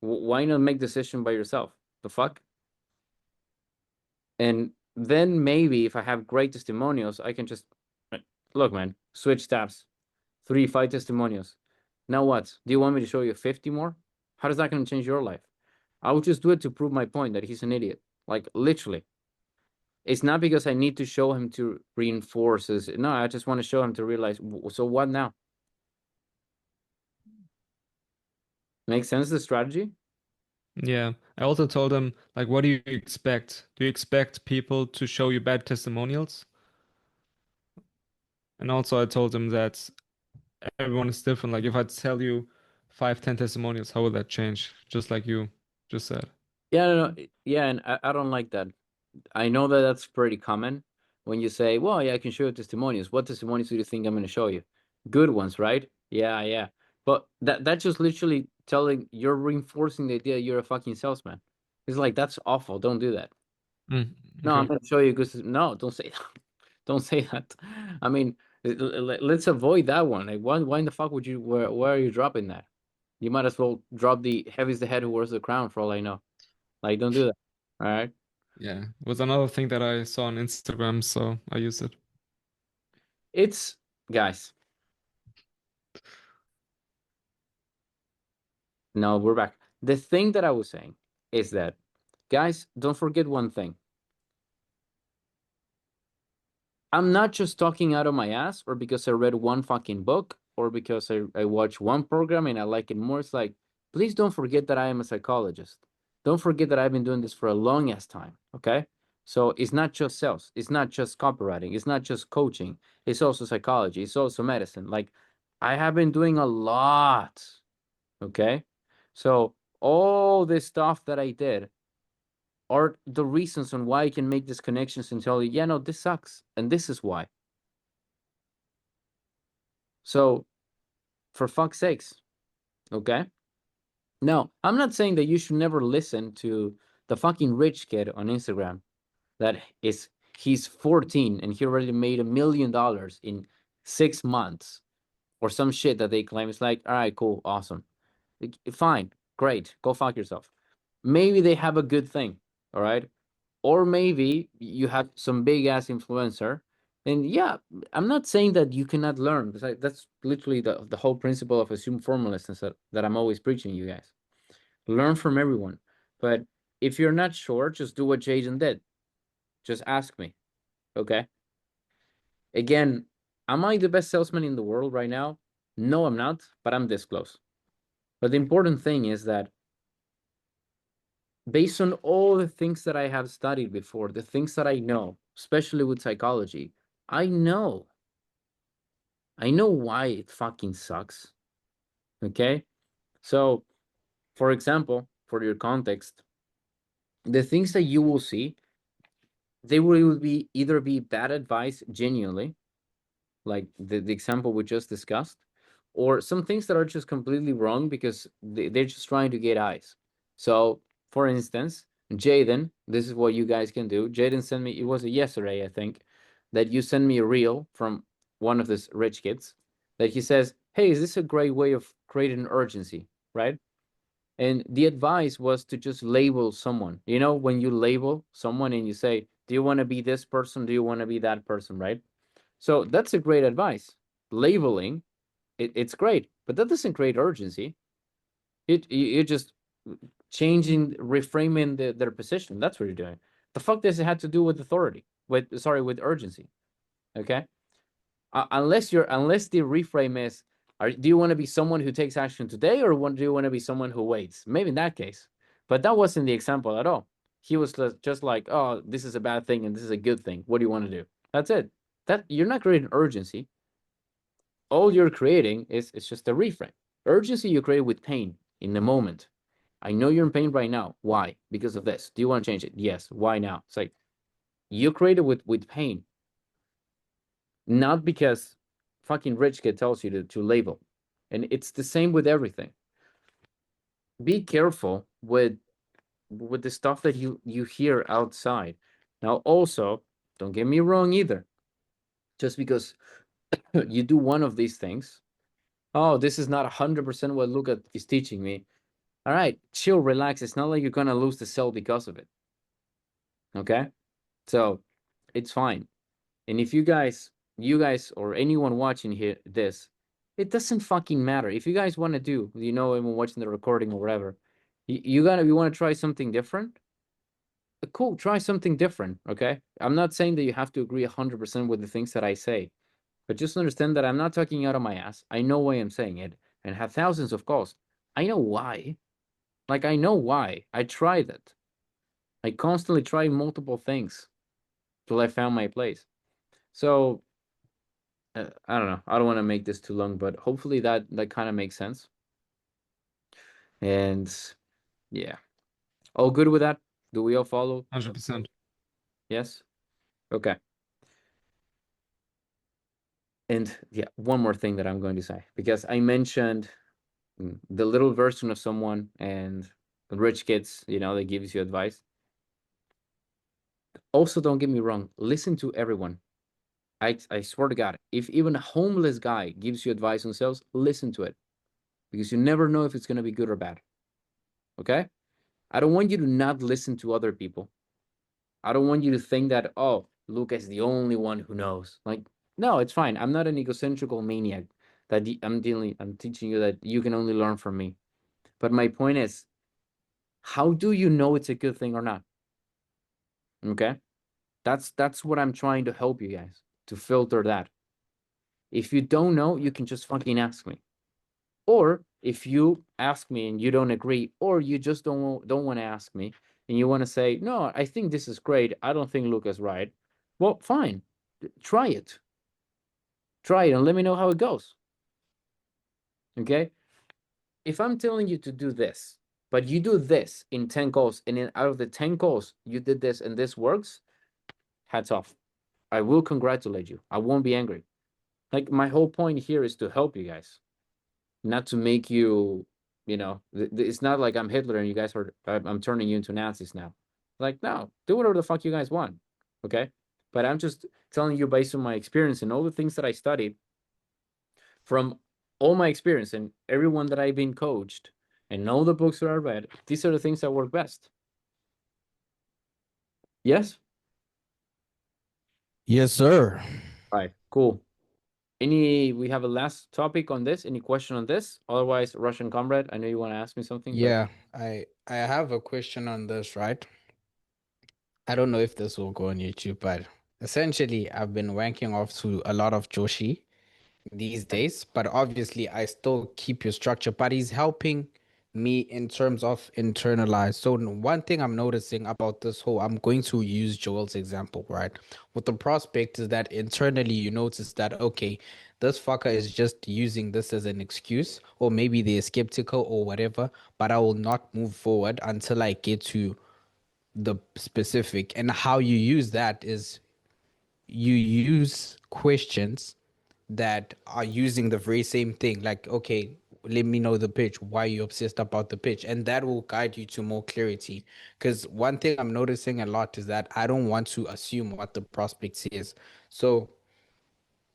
Why not make decision by yourself? The fuck? And then maybe if I have great testimonials, I can just look, man, switch tabs, 3, 5 testimonials. Now what? Do you want me to show you 50 more? How is that going to change your life? I would just do it to prove my point that he's an idiot. Like literally. It's not because I need to show him to reinforce his. No, I just want to show him to realize. So what now? Makes sense, the strategy? Yeah. I also told him, like, what do you expect? Do you expect people to show you bad testimonials? And also I told him that everyone is different. Like if I tell you 5, 10 testimonials, how would that change? Just like you just said. Yeah, no, yeah, and I don't like that. I know that that's pretty common when you say, well, yeah, I can show you testimonials. What testimonials do you think I'm going to show you? Good ones, right? Yeah, yeah. But that's just literally telling, you're reinforcing the idea you're a fucking salesman. It's like, that's awful. Don't do that. No, I'm Okay. going to show you because, no, don't say that. Don't say that. I mean, let's avoid that one. Like, why in the fuck would you, where are you dropping that? You might as well drop the heavy's the head who wears the crown for all I know. Like, don't do that. All right. Yeah. It was another thing that I saw on Instagram, so I used it. It's, guys, no, we're back. The thing that I was saying is that, guys, don't forget one thing. I'm not just talking out of my ass or because I read one fucking book or because I watched one program and I like it more. It's like, please don't forget that I am a psychologist. Don't forget that I've been doing this for a long ass time. Okay. So it's not just sales. It's not just copywriting. It's not just coaching. It's also psychology. It's also medicine. Like I have been doing a lot. Okay. So all this stuff that I did are the reasons on why I can make these connections and tell you, yeah, no, this sucks. And this is why. So for fuck's sakes, okay? Now, I'm not saying that you should never listen to the fucking rich kid on Instagram that he's 14 and he already made $1 million in 6 months or some shit that they claim. It's like, all right, cool, awesome. Fine, great, go fuck yourself. Maybe they have a good thing, all right? Or maybe you have some big ass influencer. And yeah, I'm not saying that you cannot learn. That's literally the whole principle of assumed formlessness that I'm always preaching you guys. Learn from everyone. But if you're not sure, just do what Jaden did. Just ask me. Okay. Again, am I the best salesman in the world right now? No, I'm not, but I'm this close. But the important thing is that based on all the things that I have studied before, the things that I know, especially with psychology, I know. I know why it fucking sucks. Okay? So, for example, for your context, the things that you will see, they will be either be bad advice genuinely, like the example we just discussed, or some things that are just completely wrong because they're just trying to get eyes. So, for instance, Jaden, this is what you guys can do. Jaden sent me, it was yesterday, I think, that you sent me a reel from one of these rich kids that he says, hey, is this a great way of creating an urgency, right? And the advice was to just label someone. You know, when you label someone and you say, do you want to be this person? Do you want to be that person, right? So that's a great advice. Labeling, it's great, but that doesn't create urgency. You're just changing, reframing their position. That's what you're doing. The fuck does it have to do with authority? With urgency. Okay. Unless the reframe is, do you want to be someone who takes action today, or do you want to be someone who waits? Maybe in that case, but that wasn't the example at all. He was just like, oh, this is a bad thing and this is a good thing. What do you want to do? That's it. That you're not creating urgency. All you're creating is it's just a reframe. Urgency you create with pain in the moment. I know you're in pain right now. Why? Because of this. Do you want to change it? Yes. Why now? It's like you create it with pain, not because fucking rich kid tells you to label. And it's the same with everything. Be careful with the stuff that you hear outside. Now, also, don't get me wrong either. Just because you do one of these things, oh, this is not 100% what Luca is teaching me. All right, chill, relax. It's not like you're gonna lose the cell because of it. Okay, so it's fine. And if you guys or anyone watching here this, it doesn't fucking matter. If you guys want to do, anyone watching the recording or whatever, you want to try something different. Cool, try something different. Okay, I'm not saying that you have to agree 100% with the things that I say, but just understand that I'm not talking out of my ass. I know why I'm saying it, and have thousands of calls. I know why. Like, I know why. I tried it. I constantly try multiple things till I found my place. So I don't know. I don't want to make this too long, but hopefully that kind of makes sense. And yeah, all good with that? Do we all follow? 100%. Yes. Okay. And yeah, one more thing that I'm going to say, because I mentioned the little version of someone and the rich kids, that gives you advice. Also, don't get me wrong. Listen to everyone. I swear to God, if even a homeless guy gives you advice on sales, listen to it, because you never know if it's going to be good or bad. Okay? I don't want you to not listen to other people. I don't want you to think that, oh, Luca is the only one who knows. Like, no, it's fine. I'm not an egocentrical maniac that I'm teaching you that you can only learn from me. But my point is, how do you know it's a good thing or not? Okay? That's what I'm trying to help you guys to filter that. If you don't know, you can just fucking ask me. Or if you ask me and you don't agree, or you just don't want to ask me and you want to say, no, I think this is great, I don't think Luca's right. Well, fine. Try it. Try it and let me know how it goes. Okay? If I'm telling you to do this, but you do this in 10 calls, and then out of the 10 calls, you did this and this works, hats off. I will congratulate you. I won't be angry. Like, my whole point here is to help you guys, not to make you, it's not like I'm Hitler and you guys are, I'm turning you into Nazis now. Like, no, do whatever the fuck you guys want. Okay? But I'm just telling you based on my experience and all the things that I studied from all my experience and everyone that I've been coached and all the books that I read, these are the things that work best. Yes? Yes, sir. All right, cool. We have a last topic on this? Any question on this? Otherwise, Russian comrade, I know you want to ask me something. Yeah, I have a question on this, right? I don't know if this will go on YouTube, but essentially I've been wanking off to a lot of Joshi these days, but obviously I still keep your structure, but he's helping me in terms of internalize. So one thing I'm noticing about this whole, I'm going to use Joel's example, right? With the prospect is that internally you notice that, okay, this fucker is just using this as an excuse, or maybe they're skeptical or whatever, but I will not move forward until I get to the specific. And how you use that is you use questions that are using the very same thing. Like, okay, let me know the pitch. Why are you obsessed about the pitch? And that will guide you to more clarity. Because one thing I'm noticing a lot is that I don't want to assume what the prospect says. So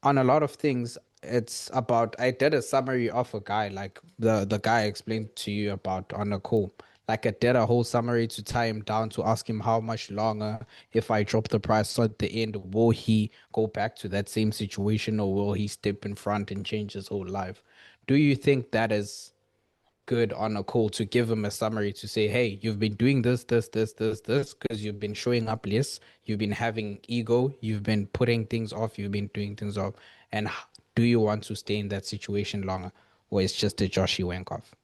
on a lot of things, it's about, I did a summary of a guy, like the guy I explained to you about on the call. Like I did a whole summary to tie him down to ask him how much longer, if I drop the price so at the end, will he go back to that same situation or will he step in front and change his whole life? Do you think that is good on a call to give him a summary to say, hey, you've been doing this, because you've been showing up less, you've been having ego, you've been putting things off, you've been doing things off. And do you want to stay in that situation longer? Or it's just a Josh you wank off?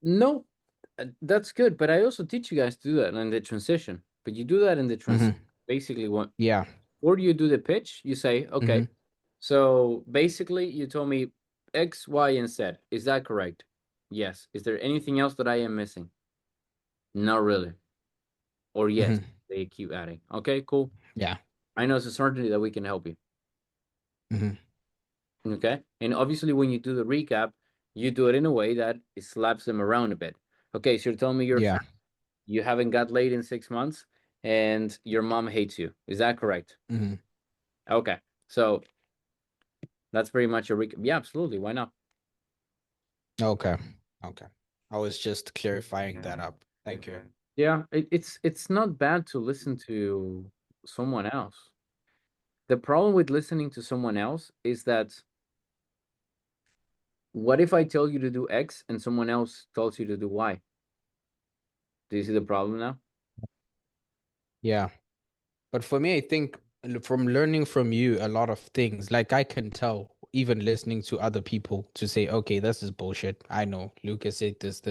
No, that's good. But I also teach you guys to do that in the transition. But you do that in the transition. Basically, Yeah. or you do the pitch, you say, okay, so basically you told me X, Y, and Z. Is that correct? Yes. Is there anything else that I am missing? Not really. Or yes, they keep adding. Okay, cool. Yeah. I know it's a certainty that we can help you. Okay. And obviously, when you do the recap, you do it in a way that it slaps them around a bit. Okay, so you're telling me you're Yeah. fat, you haven't got laid in 6 months, and your mom hates you. Is that correct? Okay. So that's pretty much a recap. Yeah, absolutely. Why not? Okay. Okay. I was just clarifying that up. Thank you. Yeah, it's not bad to listen to someone else. The problem with listening to someone else is that what if I tell you to do X and someone else tells you to do Y? Do you see the problem now? Yeah. But for me, I think from learning from you a lot of things, like I can tell, even listening to other people to say, okay, this is bullshit. I know Lucas said this.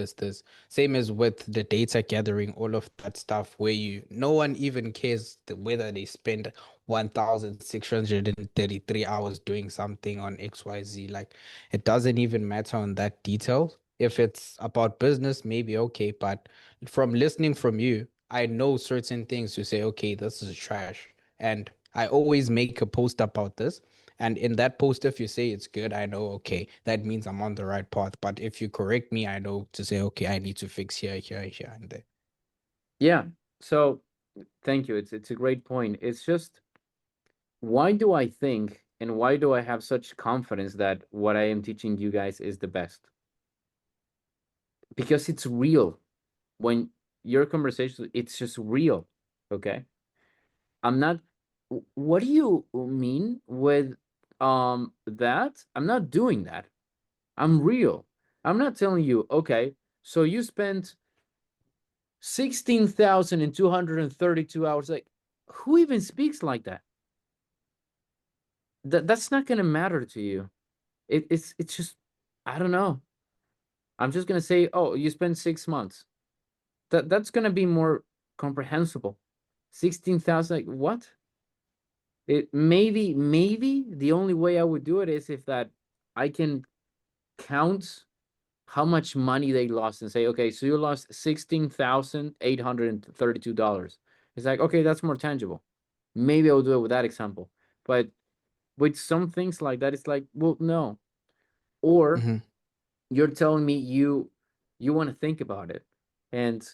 Same as with the data gathering, all of that stuff where no one even cares whether they spend 1,633 hours doing something on XYZ. Like it doesn't even matter on that detail. If it's about business, maybe okay. But from listening from you, I know certain things to say, okay, this is trash. And I always make a post about this. And in that post, if you say it's good, I know, okay, that means I'm on the right path. But if you correct me, I know to say, okay, I need to fix here, and there. Yeah. So thank you. It's a great point. It's just why do I think and why do I have such confidence that what I am teaching you guys is the best? Because it's real. When your conversation, it's just real. Okay. I'm not. What do you mean with that? I'm not doing that. I'm real. I'm not telling you, okay, so you spent 16,232 hours. Like, who even speaks like that? That's not gonna matter to you. It's just, I don't know. I'm just gonna say, oh, you spent 6 months. That's gonna be more comprehensible. 16,000, like what? It maybe the only way I would do it is if that I can count how much money they lost and say, okay, so you lost $16,832. It's like, okay, that's more tangible. Maybe I'll do it with that example. But with some things like that, it's like, well, no. Or you're telling me you want to think about it. And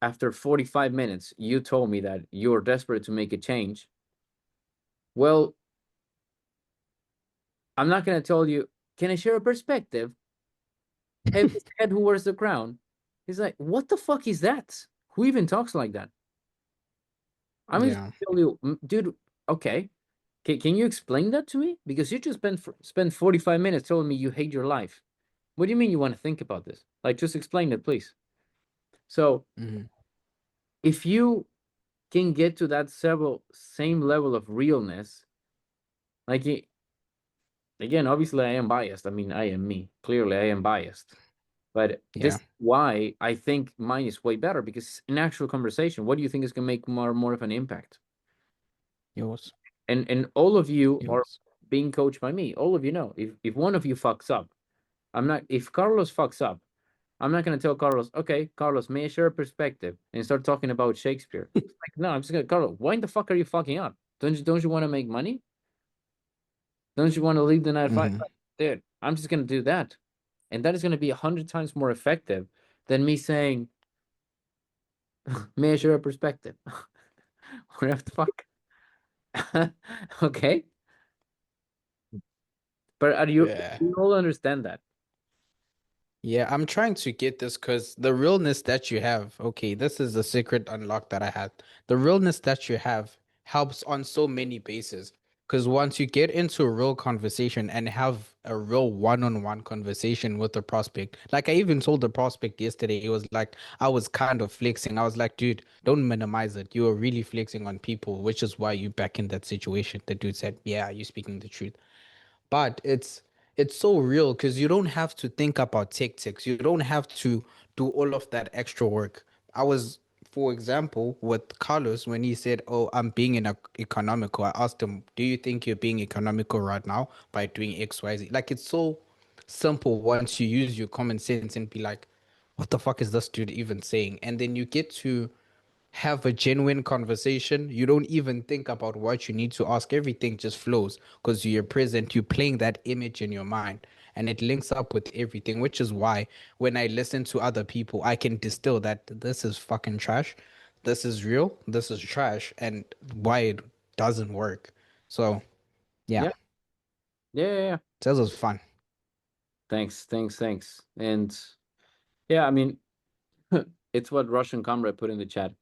after 45 minutes, you told me that you're desperate to make a change. Well, I'm not gonna tell you, can I share a perspective? Heavy's head who wears the crown. He's like, what the fuck is that? Who even talks like that? I'm just Yeah. tell you, dude. Okay, can you explain that to me? Because you just spent 45 minutes telling me you hate your life. What do you mean you want to think about this? Like, just explain it, please. So, if you can get to that same level of realness, like again, obviously I am biased. I mean, I am me. Clearly, I am biased. But this Yeah. is why I think mine is way better because in actual conversation, what do you think is gonna make more of an impact? Yours. And all of you are Yours. being coached by me. All of you know. If one of you fucks up, I'm not if Carlos fucks up, I'm not gonna tell Carlos, okay, Carlos, may I share a perspective and start talking about Shakespeare. It's like, no, I'm just gonna Carlos, why the fuck are you fucking up? Don't you want to make money? Don't you want to leave the night fight? Mhm. Dude, I'm just gonna do that. And that is gonna be 100 times more effective than me saying, may I share a perspective? What the fuck? Okay. But are Yeah. you all understand that? Yeah, I'm trying to get this because the realness that you have, okay, this is the secret unlock that I had. The realness that you have helps on so many bases. Because once you get into a real conversation and have a real one-on-one conversation with the prospect, like I even told the prospect yesterday, it was like I was kind of flexing. I was like, dude, don't minimize it. You are really flexing on people, which is why you back in that situation. The dude said, yeah, you're speaking the truth. But it's so real because you don't have to think about tactics. You don't have to do all of that extra work. I was, for example, with Carlos when he said, "Oh, I'm being economical." I asked him, "Do you think you're being economical right now by doing X, Y, Z?" Like it's so simple once you use your common sense and be like, "What the fuck is this dude even saying?" And then you get to have a genuine conversation. You don't even think about what you need to ask. Everything just flows because you're present. You're playing that image in your mind and it links up with everything, which is why when I listen to other people, I can distill that this is fucking trash. This is real. This is trash and why it doesn't work. So, yeah, Yeah. Yeah. this was fun. Thanks. And yeah, I mean, it's what Russian comrade put in the chat.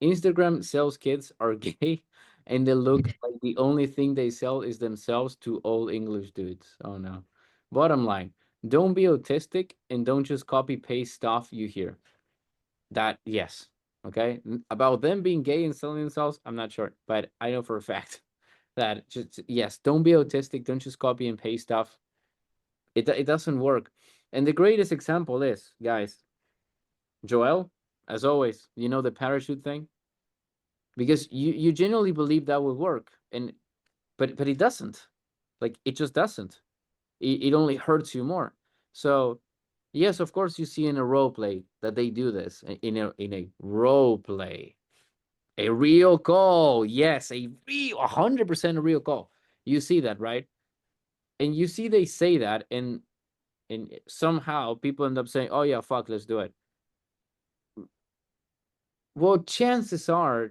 Instagram sales kids are gay and they look like the only thing they sell is themselves to all English dudes. Oh no. Bottom line, don't be autistic and don't just copy paste stuff you hear. That, yes. Okay. About them being gay and selling themselves, I'm not sure, but I know for a fact that just, yes, don't be autistic. Don't just copy and paste stuff. It doesn't work. And the greatest example is, guys, Joel, as always, you know the parachute thing? Because you genuinely believe that will work. And but it doesn't. Like it just doesn't. It only hurts you more. So yes, of course you see in a role play that they do this in a role play. A real call. Yes, a real 100% a real call. You see that, right? And you see they say that and somehow people end up saying, "Oh yeah, fuck, let's do it." Well, chances are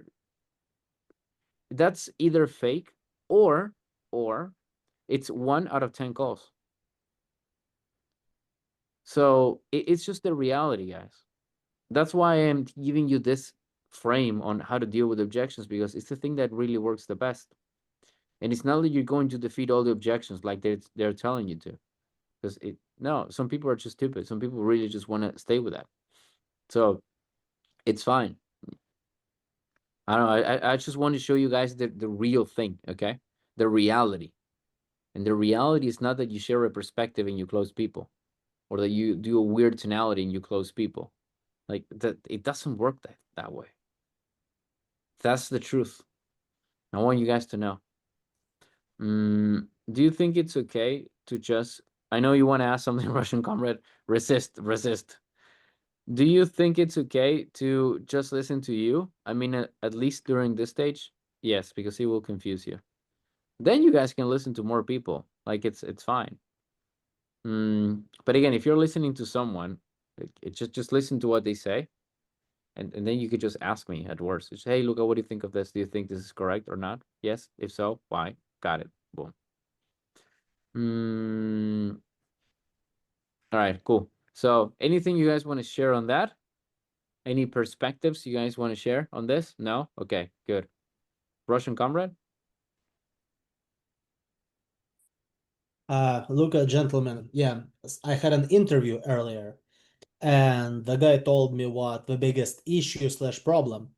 that's either fake or or it's 1 out of 10 calls. So it's just the reality, guys. That's why I'm giving you this frame on how to deal with objections because it's the thing that really works the best. And it's not that you're going to defeat all the objections like they're telling you to. Because no, some people are just stupid. Some people really just want to stay with that. So it's fine. I don't know. I just want to show you guys the real thing, okay? The reality. And the reality is not that you share a perspective and you close people, or that you do a weird tonality and you close people. Like that, it doesn't work that way. That's the truth. I want you guys to know. Do you think it's okay to just? I know you want to ask something, Russian comrade. Resist. Do you think it's okay to just listen to you? I mean, at least during this stage, yes, because he will confuse you. Then you guys can listen to more people. Like it's fine. But again, if you're listening to someone, just listen to what they say, and then you could just ask me at worst. Just, hey, Luca, what do you think of this? Do you think this is correct or not? Yes. If so, why? Got it. Boom. All right, cool. So anything you guys want to share on that? Any perspectives you guys want to share on this? No? Okay, good. Russian comrade? Luca, gentlemen, yeah, I had an interview earlier, and the guy told me what the biggest issue slash problem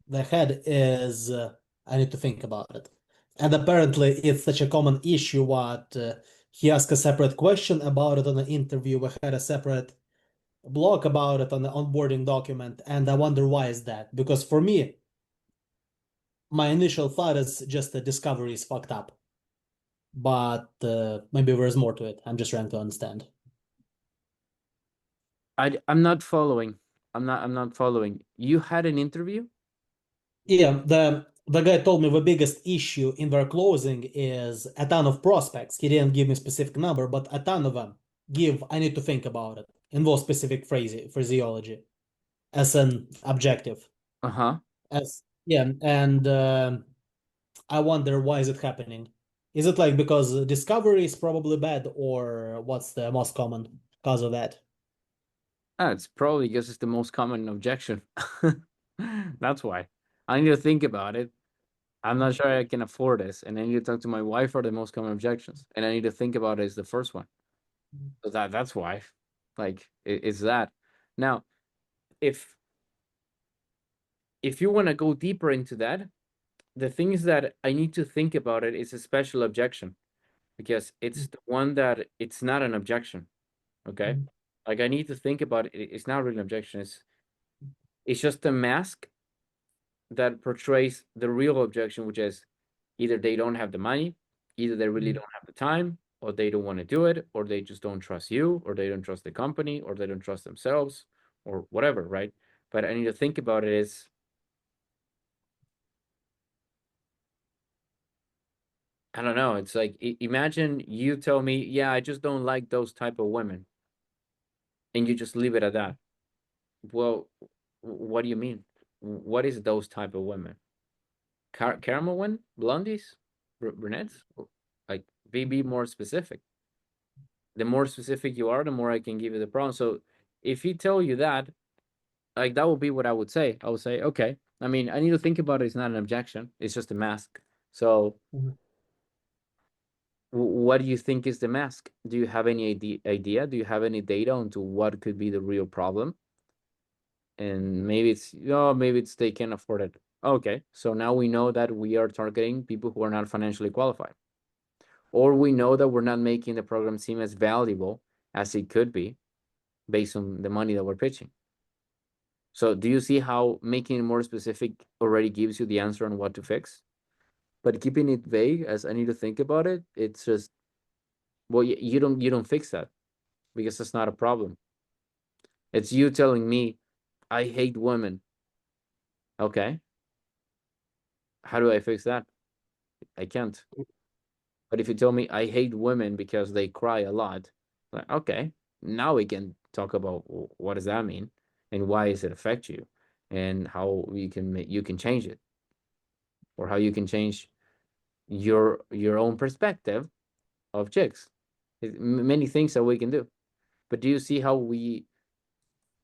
they had is I need to think about it. And apparently, it's such a common issue. What he asked a separate question about it on the interview. We had a separate blog about it on the onboarding document, and I wonder why is that? Because for me, my initial thought is just the discovery is fucked up, but maybe there's more to it. I'm just trying to understand. I'm not following. I'm not following. You had an interview? Yeah, the guy told me the biggest issue in their closing is a ton of prospects. He didn't give me a specific number, but a ton of them give, I need to think about it, in those specific phraseology as an objective. Uh-huh. As yeah, and I wonder why is it happening? Is it like because discovery is probably bad, or what's the most common cause of that? It's probably because it's the most common objection. That's why. I need to think about it. I'm not sure I can afford this, and I need to talk to my wife for the most common objections, and I need to think about it as the first one. So that's why. Like, it's that. Now, if you want to go deeper into that, the thing is that I need to think about it is a special objection, because it's the one that it's not an objection. Okay. Like, I need to think about it. It's not really an objection. It's just a mask that portrays the real objection, which is either they don't have the money, either they really don't have the time, or they don't want to do it, or they just don't trust you, or they don't trust the company, or they don't trust themselves, or whatever, right? But I need to think about it is, I don't know. It's like, imagine you tell me, yeah, I just don't like those type of women, and you just leave it at that. Well, what do you mean? What is those type of women? Caramel one, blondies, brunettes? Like, be more specific. The more specific you are, the more I can give you the problem. So if he tell you that, like, that would be what I would say. I would say, okay. I mean, I need to think about it. It's not an objection. It's just a mask. So what do you think is the mask? Do you have any idea? Do you have any data onto what could be the real problem? And maybe it's, maybe it's they can't afford it. Okay, so now we know that we are targeting people who are not financially qualified, or we know that we're not making the program seem as valuable as it could be based on the money that we're pitching. So do you see how making it more specific already gives you the answer on what to fix? But keeping it vague, as I need to think about it, it's just, well, you don't fix that, because that's not a problem. It's you telling me, I hate women. Okay. How do I fix that? I can't. But if you tell me I hate women because they cry a lot, like, okay, now we can talk about what does that mean, and why does it affect you, and how you can change it, or how you can change your own perspective of chicks. Many things that we can do. But do you see how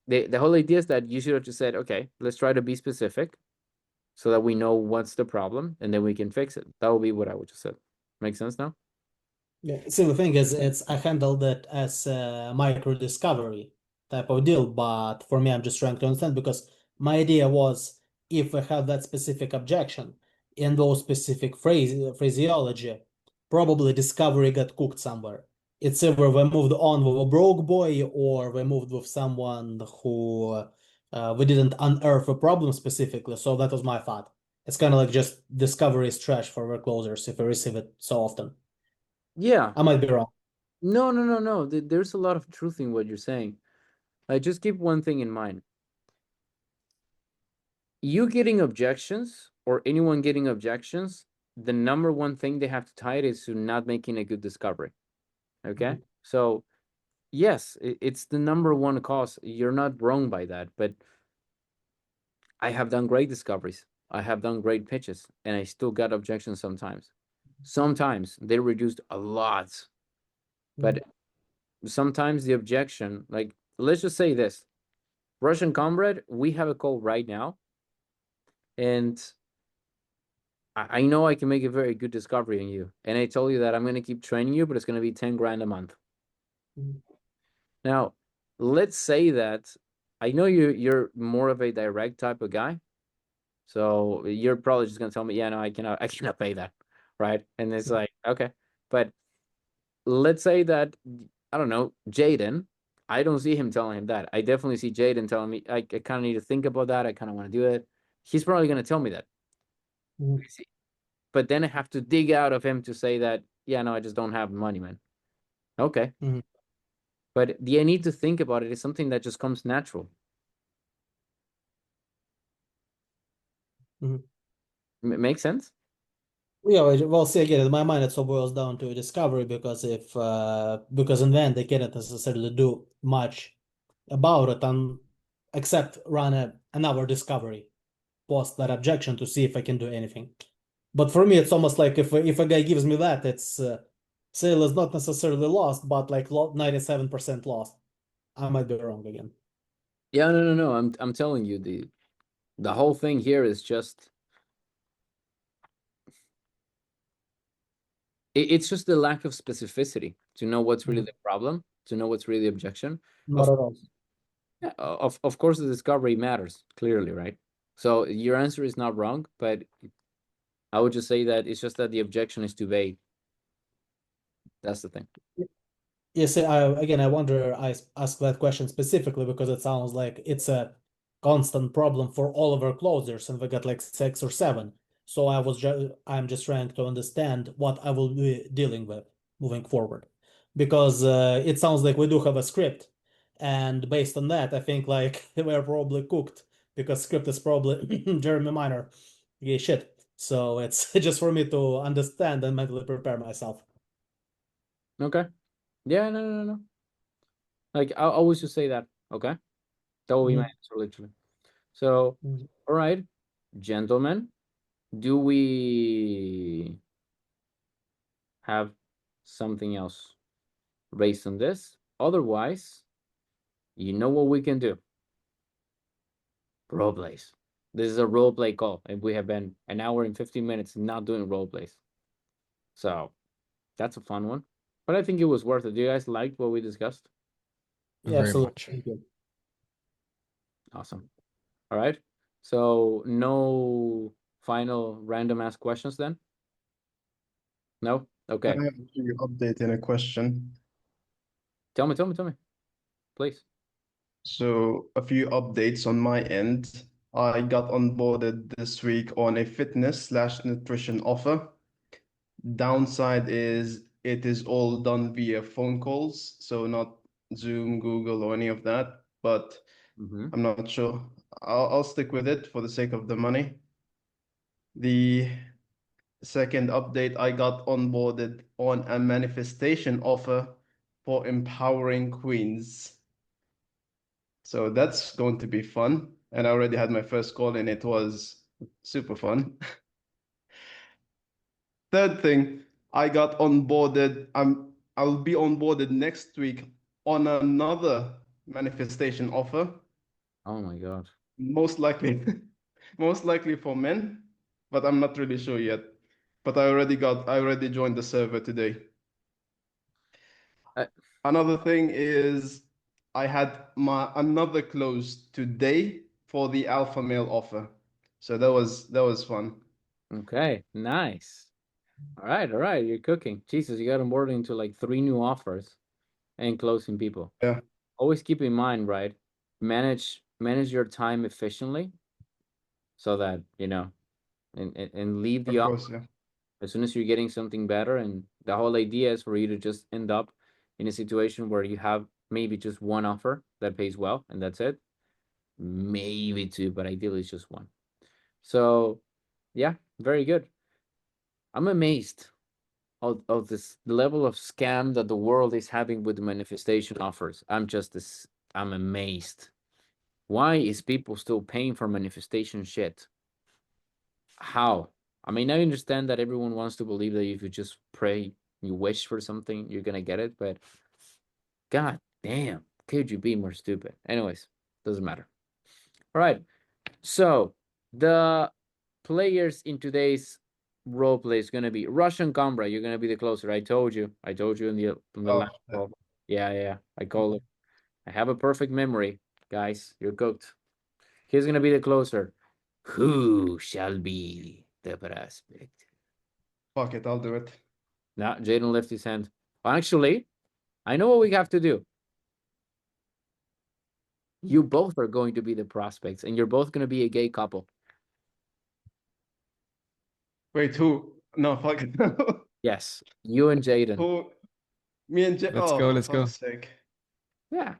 the whole idea is that you should have just said, okay, let's try to be specific so that we know what's the problem, and then we can fix it. That would be what I would just said. Make sense now? Yeah. See, the thing is, I handled it as a micro discovery type of deal, but for me, I'm just trying to understand because my idea was if I have that specific objection in those specific phraseology, probably discovery got cooked somewhere. It's either we moved on with a broke boy or we moved with someone who we didn't unearth a problem specifically. So that was my thought. It's kind of like just discovery is trash for our closers if we receive it so often. Yeah. I might be wrong. No. There's a lot of truth in what you're saying. Just keep one thing in mind. You getting objections, or anyone getting objections, the number one thing they have to tie it is to not making a good discovery. Okay? So yes, it's the number one cause. You're not wrong by that, but I have done great discoveries. I have done great pitches, and I still got objections sometimes. Sometimes they reduced a lot, but sometimes the objection, like, let's just say this, Russian comrade, we have a call right now, and I know I can make a very good discovery in you, and I told you that I'm going to keep training you, but it's going to be 10 grand a month. Now, let's say that I know you're more of a direct type of guy, so you're probably just going to tell me, yeah, no, I cannot pay that, right? And it's like, okay, but let's say that, I don't know, Jaden, I don't see him telling him that. I definitely see Jaden telling me, I kind of need to think about that. I kind of want to do it. He's probably going to tell me that. But then I have to dig out of him to say that, yeah, no, I just don't have money, man. Okay. But the I need to think about it is something that just comes natural. Makes sense? Yeah, well, see again, in my mind, it all boils down to discovery because because in the end they cannot necessarily do much about it except run another discovery post that objection to see if I can do anything. But for me, it's almost like if a guy gives me that, it's sale is not necessarily lost, but like 97% lost. I might be wrong again. Yeah, no. I'm telling you, the whole thing here is just it's just the lack of specificity to know what's really the problem, to know what's really the objection. Not Of at all. yeah, of course the discovery matters, clearly, right? So your answer is not wrong, but I would just say that it's just that the objection is too vague. That's the thing. Yes, I wonder, I ask that question specifically because it sounds like it's a constant problem for all of our closers, and we got like 6 or 7. So I'm just trying to understand what I will be dealing with moving forward, because it sounds like we do have a script, and based on that, I think like we're probably cooked because script is probably Jeremy Minor, yeah, shit. So it's just for me to understand and mentally prepare myself. Okay. Yeah, no. Like I always just say that. Okay. That will be my answer, literally. So, Mhm. all right, gentlemen, do we have something else based on this? Otherwise, you know what we can do? Role plays. This is a role play call, and we have been an hour and 15 minutes not doing role plays. So that's a fun one. But I think it was worth it. Do you guys like what we discussed? Yeah, Very absolutely. much. Thank you. Awesome. All right. So no final random ass questions then? No? I Okay. have a few update and a question. Tell me, please. So a few updates on my end. I got onboarded this week on a fitness/nutrition offer. Downside is it is all done via phone calls, so not Zoom, Google, or any of that. But Mm-hmm. I'm not sure. I'll stick with it for the sake of the money. The second update, I got onboarded on a manifestation offer for empowering queens. So that's going to be fun. And I already had my first call and it was super fun. Third thing, I got onboarded. I'll be onboarded next week on another manifestation offer, Oh my God. most likely, most likely for men, but I'm not really sure yet. But I already joined the server today. Uh, Another thing is I had my another close today for the alpha male offer. So that was fun. okay, nice. All right. You're cooking. Jesus, you got on board into like 3 new offers and closing people. Yeah, Always keep in mind, right? Manage your time efficiently so that, and leave the of offer course, yeah. as soon as you're getting something better. And the whole idea is for you to just end up in a situation where you have maybe just one offer that pays well, and that's it. Maybe 2, but ideally it's just 1. So, yeah, very good. I'm amazed of this the level of scam that the world is having with the manifestation offers. I'm amazed. Why is people still paying for manifestation shit? How? I mean, I understand that everyone wants to believe that if you just pray, you wish for something, you're gonna get it, but god damn, could you be more stupid? Anyways, doesn't matter. All right. So the players in today's role play is gonna be Russian Combra. You're gonna be the closer. I told you. In the Oh, last call. Yeah. I call it. I have a perfect memory, guys. You're cooked. He's gonna be the closer. Who shall be the prospect? fuck it, I'll do it. Now, Jaden left his hand. Actually, I know what we have to do. You both are going to be the prospects, and you're both going to be a gay couple. Wait, who? No, fuck it. Yes, you and Jaden. Who? Me and Jay. Let's Oh, go, for let's go. fuck's sake. Yeah.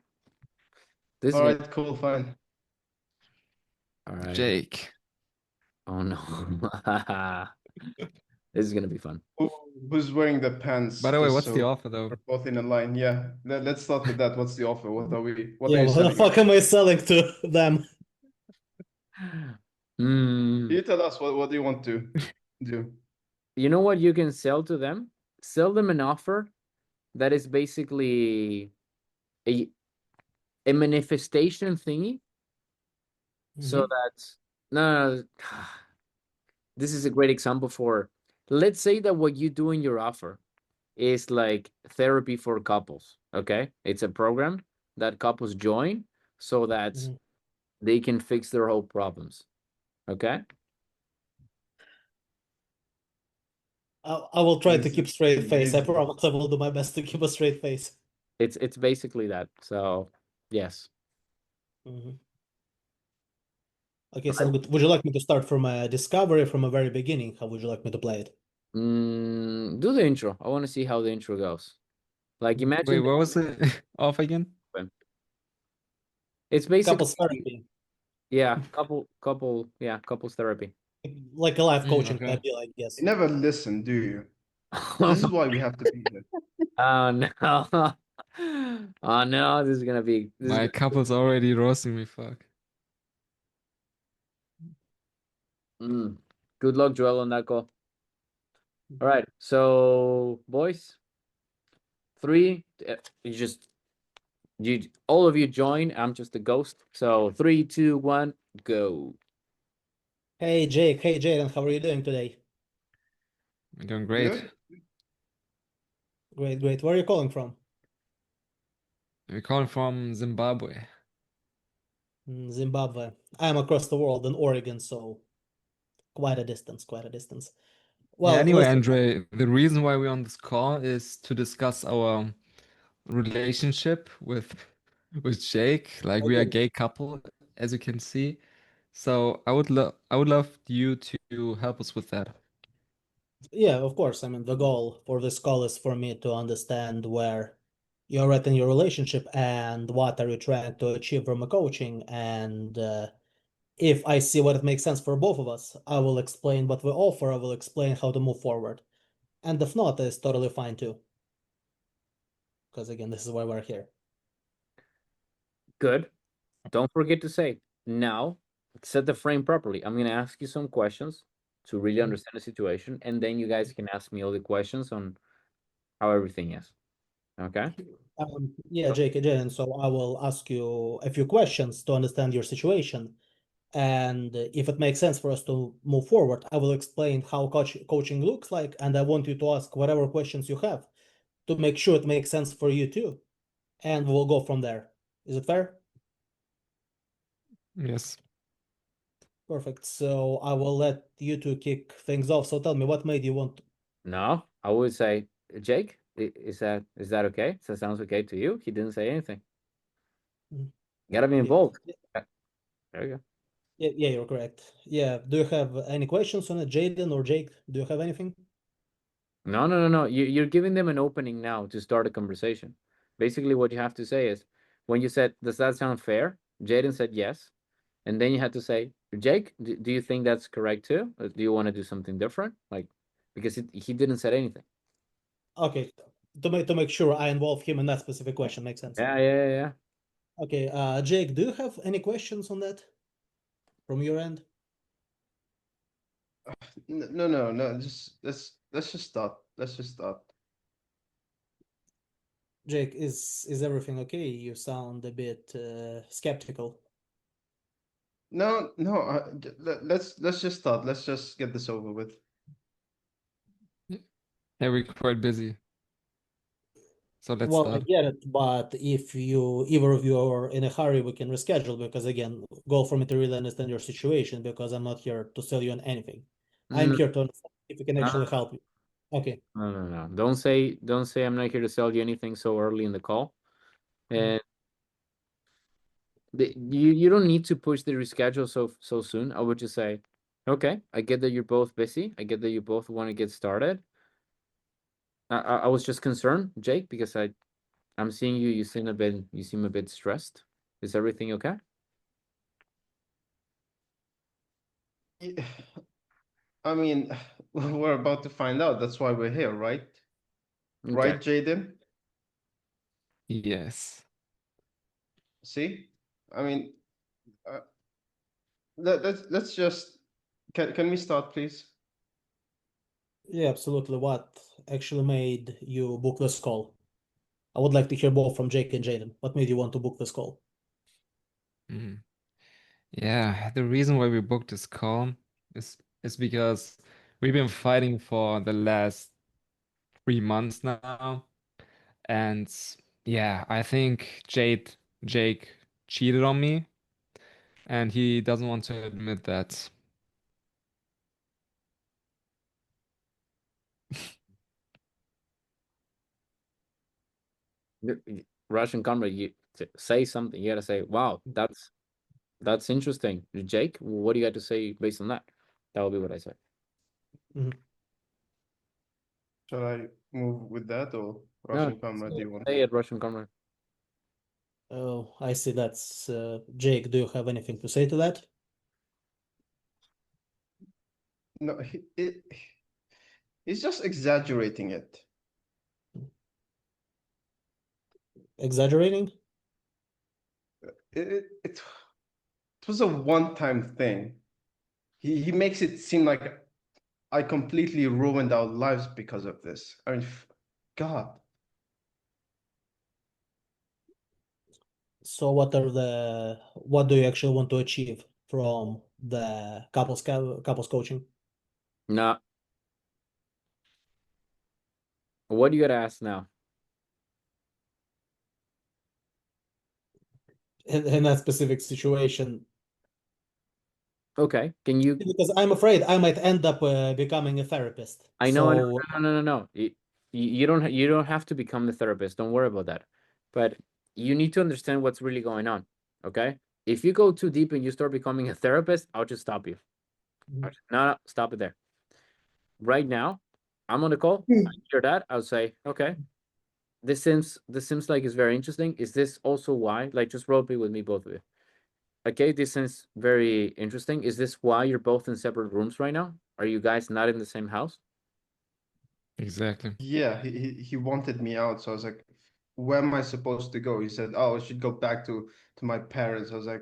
This All is right, cool, fine. all right. Jake. Oh no. This is gonna be fun. Who's wearing the pants? By the way, Just what's the so offer though? we're both in a line. Yeah. Let's start with that. What's the offer? What are Yeah, you what the selling? fuck am I selling to them? Hmm. You tell us what do you want to do? You know what you can sell to them? Sell them an offer that is basically a a manifestation thingy, so Mhm. that no, this is a great example for, let's say that what you do in your offer is like therapy for couples. Okay, it's a program that couples join so that Mhm. they can fix their whole problems. Okay, I will try to This keep is straight face. I amazing. promise I will do my best to keep a straight face. it's basically that. So yes. Mhm. Okay, sounds good. Would you like me to start from a discovery from a very beginning? How would you like me to play it? Do the intro. I want to see how the intro goes. Like Mm. Wait, imagine what was it off again? it's basically, Couples therapy, yeah, couples therapy. like a life coaching Okay. type deal, I guess. You never listen, do you? This is why we have to be here. Oh no. Oh no, this is gonna be My couple's already roasting me, fuck. good luck, Joel, on that call. All right, so boys, three, you just you all of you join. I'm just a ghost. So 3, 2, 1, go. Hey Jake, hey Jaden, how are you doing today? I'm doing great. Good. Great, great. Where are you calling from? We're calling from Zimbabwe. Zimbabwe. I am across the world in Oregon, so quite a distance, quite a distance. Yeah, Well, anyway, listen, Andre, the reason why we're on this call is to discuss our relationship with Jake. Like we are a okay. gay couple, as you can see. So I would love you to help us with that. Yeah, of course. I mean, the goal for this call is for me to understand where you're at in your relationship and what are you trying to achieve from a coaching. And if I see what it makes sense for both of us, I will explain what we offer. I will explain how to move forward. And if not, it's totally fine too. Because again, this is why we're here. Good. Don't forget to say now, set the frame properly. I'm gonna ask you some questions to really Mhm. understand the situation, and then you guys can ask me all the questions on how everything is. Okay? Yeah, Jake, again, so I will ask you a few questions to understand your situation. And if it makes sense for us to move forward, I will explain how coaching looks like, and I want you to ask whatever questions you have to make sure it makes sense for you too. And we'll go from there. Is it fair? Yes. Perfect. So I will let you two kick things off. So tell me, what made you want? No, I would say, Jake, is that okay? That sounds okay to you? He didn't say anything. Mhm. You gotta be Yeah, involved. There you go. yeah, you're correct. Yeah. Do you have any questions on it, Jaden or Jake? Do you have anything? No. You're giving them an opening now to start a conversation. Basically, what you have to say is, when you said, "Does that sound fair?" Jaden said yes, and then you had to say, "Jake, do you think that's correct too? Or do you want to do something different?" Like, because he didn't say anything. Okay. To make sure I involve him in that specific question makes sense. Yeah. Okay. Jake, do you have any questions on that from your end? No. Just let's just start. Let's just start. Jake, is everything okay? You sound a bit skeptical. No. Let's just start. Let's just get this over with. Yeah, we're quite busy. So let's Well, I start. get it, but if either of you are in a hurry, we can reschedule because again, goal for me to really understand your situation because I'm not here to sell you on anything. I'm Mm, here to understand if we can no, actually help you. Okay. no. Don't say I'm not here to sell you anything so early in the call. And you don't need to push the reschedule so soon. I would just say, okay, I get that you're both busy. I get that you both want to get started. I was just concerned, Jake, because I'm seeing you. You seem a bit stressed. Is everything okay? I mean, we're about to find out. That's why we're here, right? Okay. Right, Jaden? Yes. See? I mean, uh, let's just can we start, please? Yeah, absolutely. What actually made you book this call? I would like to hear both from Jake and Jaden. What made you want to book this call? Mhm. Yeah, the reason why we booked this call is because we've been fighting for the last 3 months now. And yeah, I think Jake cheated on me, and he doesn't want to admit that. Russian camera, you say something. You gotta say, "Wow, that's interesting." Jake, what do you got to say based on that? That will be what I say. Shall I move with that or No, Russian camera? Do you want? say it, Russian camera. Oh, I see. That's Jake. Do you have anything to say to that? No, he's just exaggerating it. Exaggerating? It was a one-time thing. He makes it seem like I completely ruined our lives because of this. I mean, God. So what do you actually want to achieve from the couples coaching? Nah, what do you gotta ask now? In that specific situation? Okay, can you? Because I'm afraid I might end up becoming a therapist. I know, So no. You don't have to become the therapist. Don't worry about that. But you need to understand what's really going on. Okay, if you go too deep and you start becoming a therapist, I'll just stop you. No, stop it there. Right now, I'm on the call. I hear that. I'll say, okay, this seems like it's very interesting. Is this also why? Like, just role play with me, both of you. Okay, this seems very interesting. Is this why you're both in separate rooms right now? Are you guys not in the same house? Exactly. Yeah, he wanted me out, so I was like, where am I supposed to go? He said, oh, I should go back to my parents. I was like,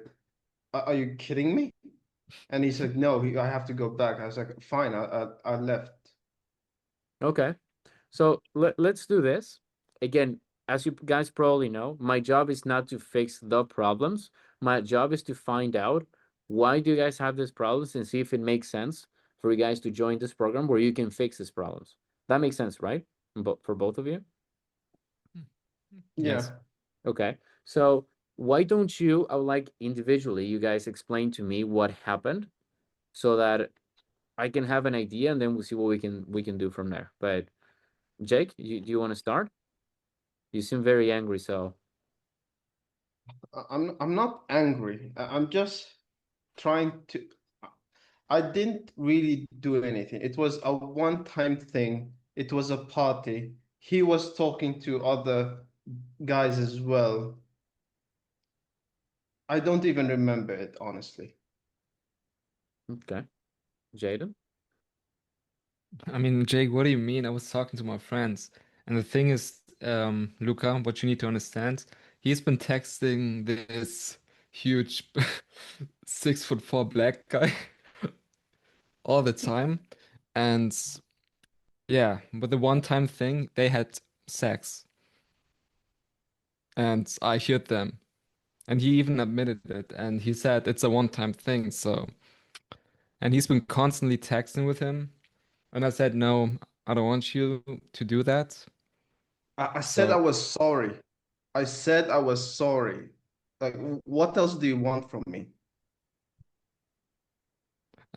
are you kidding me? And he said, no, I have to go back. I was like, fine, I left. Okay. So let's do this. Again, as you guys probably know, my job is not to fix the problems. My job is to find out why do you guys have these problems and see if it makes sense for you guys to join this program where you can fix these problems. That makes sense, right? For both of you? Yes. Yeah. Okay. So why don't you, I would like individually, you guys explain to me what happened so that I can have an idea and then we'll see what we can do from there. But Jake, do you want to start? You seem very angry, so I'm not angry. I'm just trying to. I didn't really do anything. It was a one-time thing. It was a party. He was talking to other guys as well. I don't even remember it, honestly. okay. Jaden? I mean, Jake, what do you mean? I was talking to my friends. And the thing is, Luca, what you need to understand, he's been texting this huge 6'4" black guy all the time. And yeah, but the one-time thing, they had sex. And I heard them. And he even admitted it. And he said it's a one-time thing. So, and he's been constantly texting with him. And I said, no, I don't want you to do that. I said I So, was sorry. I said I was sorry. Like, what else do you want from me?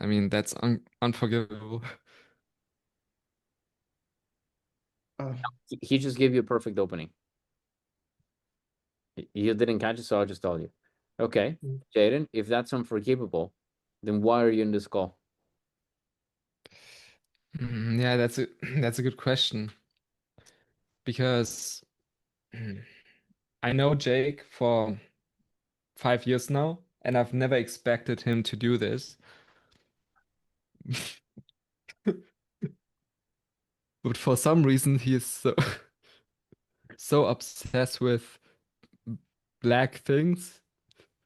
I mean, that's unforgivable. Uh, He just gave you a perfect opening. You didn't catch it, so I'll just tell you. Okay, Mm. Jaden, if that's unforgivable, then why are you in this call? Yeah, that's a that's a good question because I know Jake for 5 years now, and I've never expected him to do this. But for some reason, he is so obsessed with black things.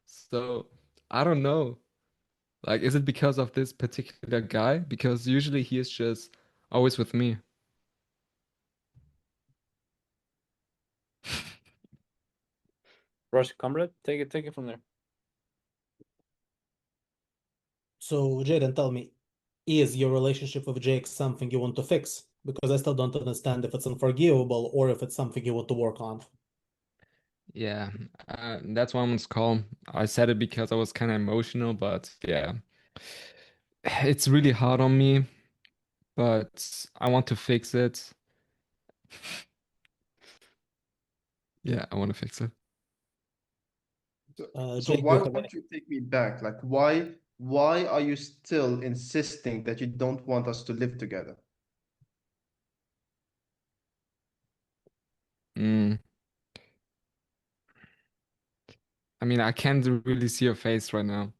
So I don't know. Like, is it because of this particular guy? Because usually he is just always with me. Rush, comrade, take it from there. So, Jaden, tell me, is your relationship with Jake something you want to fix? Because I still don't understand if it's unforgivable or if it's something you want to work on. Yeah, that's why I'm on this call. I said it because I was kind of emotional, but yeah, it's really hard on me, but I want to fix it. Yeah, I want to fix it. So Jake, do why you have any? won't you take me back? Like why are you still insisting that you don't want us to live together? Mm. I mean, I can't really see your face right now,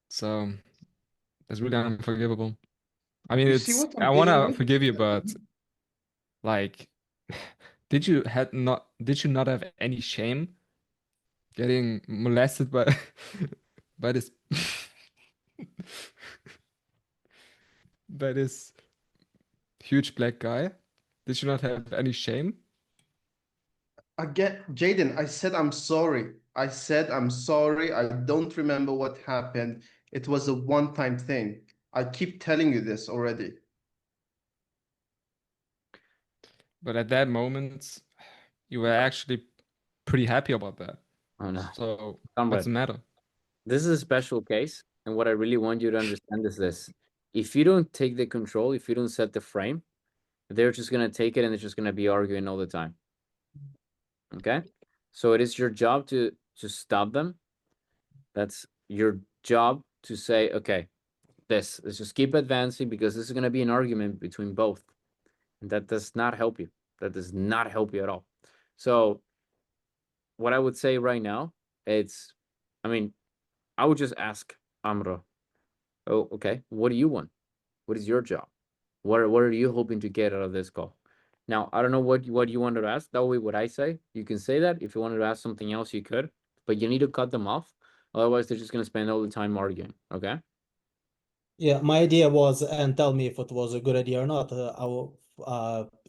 so it's really unforgivable. I mean, You see what I I'm want dealing to with? forgive you, but like, did you not have any shame getting molested by by this by this huge black guy? Did you not have any shame? Again, Jaden, I said I'm sorry. I said I'm sorry. I don't remember what happened. It was a one-time thing. I keep telling you this already. But at that moment, you were actually pretty happy about that. Oh no, So what's comrade. the matter? This is a special case, and what I really want you to understand is this: if you don't take the control, if you don't set the frame, they're just gonna take it and they're just gonna be arguing all the time. Okay, so it is your job to stop them. That's your job to say, okay, let's just keep advancing because this is gonna be an argument between both, and that does not help you. That does not help you at all. So what I would say right now, it's, I mean, I would just ask Amro, oh, okay, what do you want? What is your job? What are you hoping to get out of this call? Now, I don't know what you wanted to ask. That way, what I say, you can say that. If you wanted to ask something else, you could, but you need to cut them off. Otherwise, they're just gonna spend all the time arguing. Okay? Yeah, my idea was, and tell me if it was a good idea or not.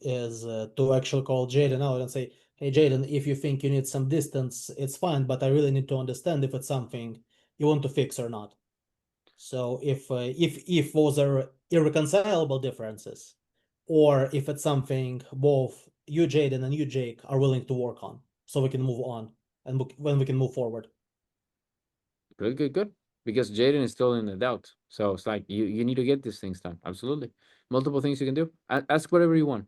Is to actually call Jaden out and say, "Hey, Jaden, if you think you need some distance, it's fine, but I really need to understand if it's something you want to fix or not." So if those are irreconcilable differences, or if it's something both you, Jaden, and you, Jake, are willing to work on, so we can move on and when we can move forward. Good. Because Jaden is still in the doubt. So it's like you need to get these things done. Absolutely. Multiple things you can do. Ask whatever you want.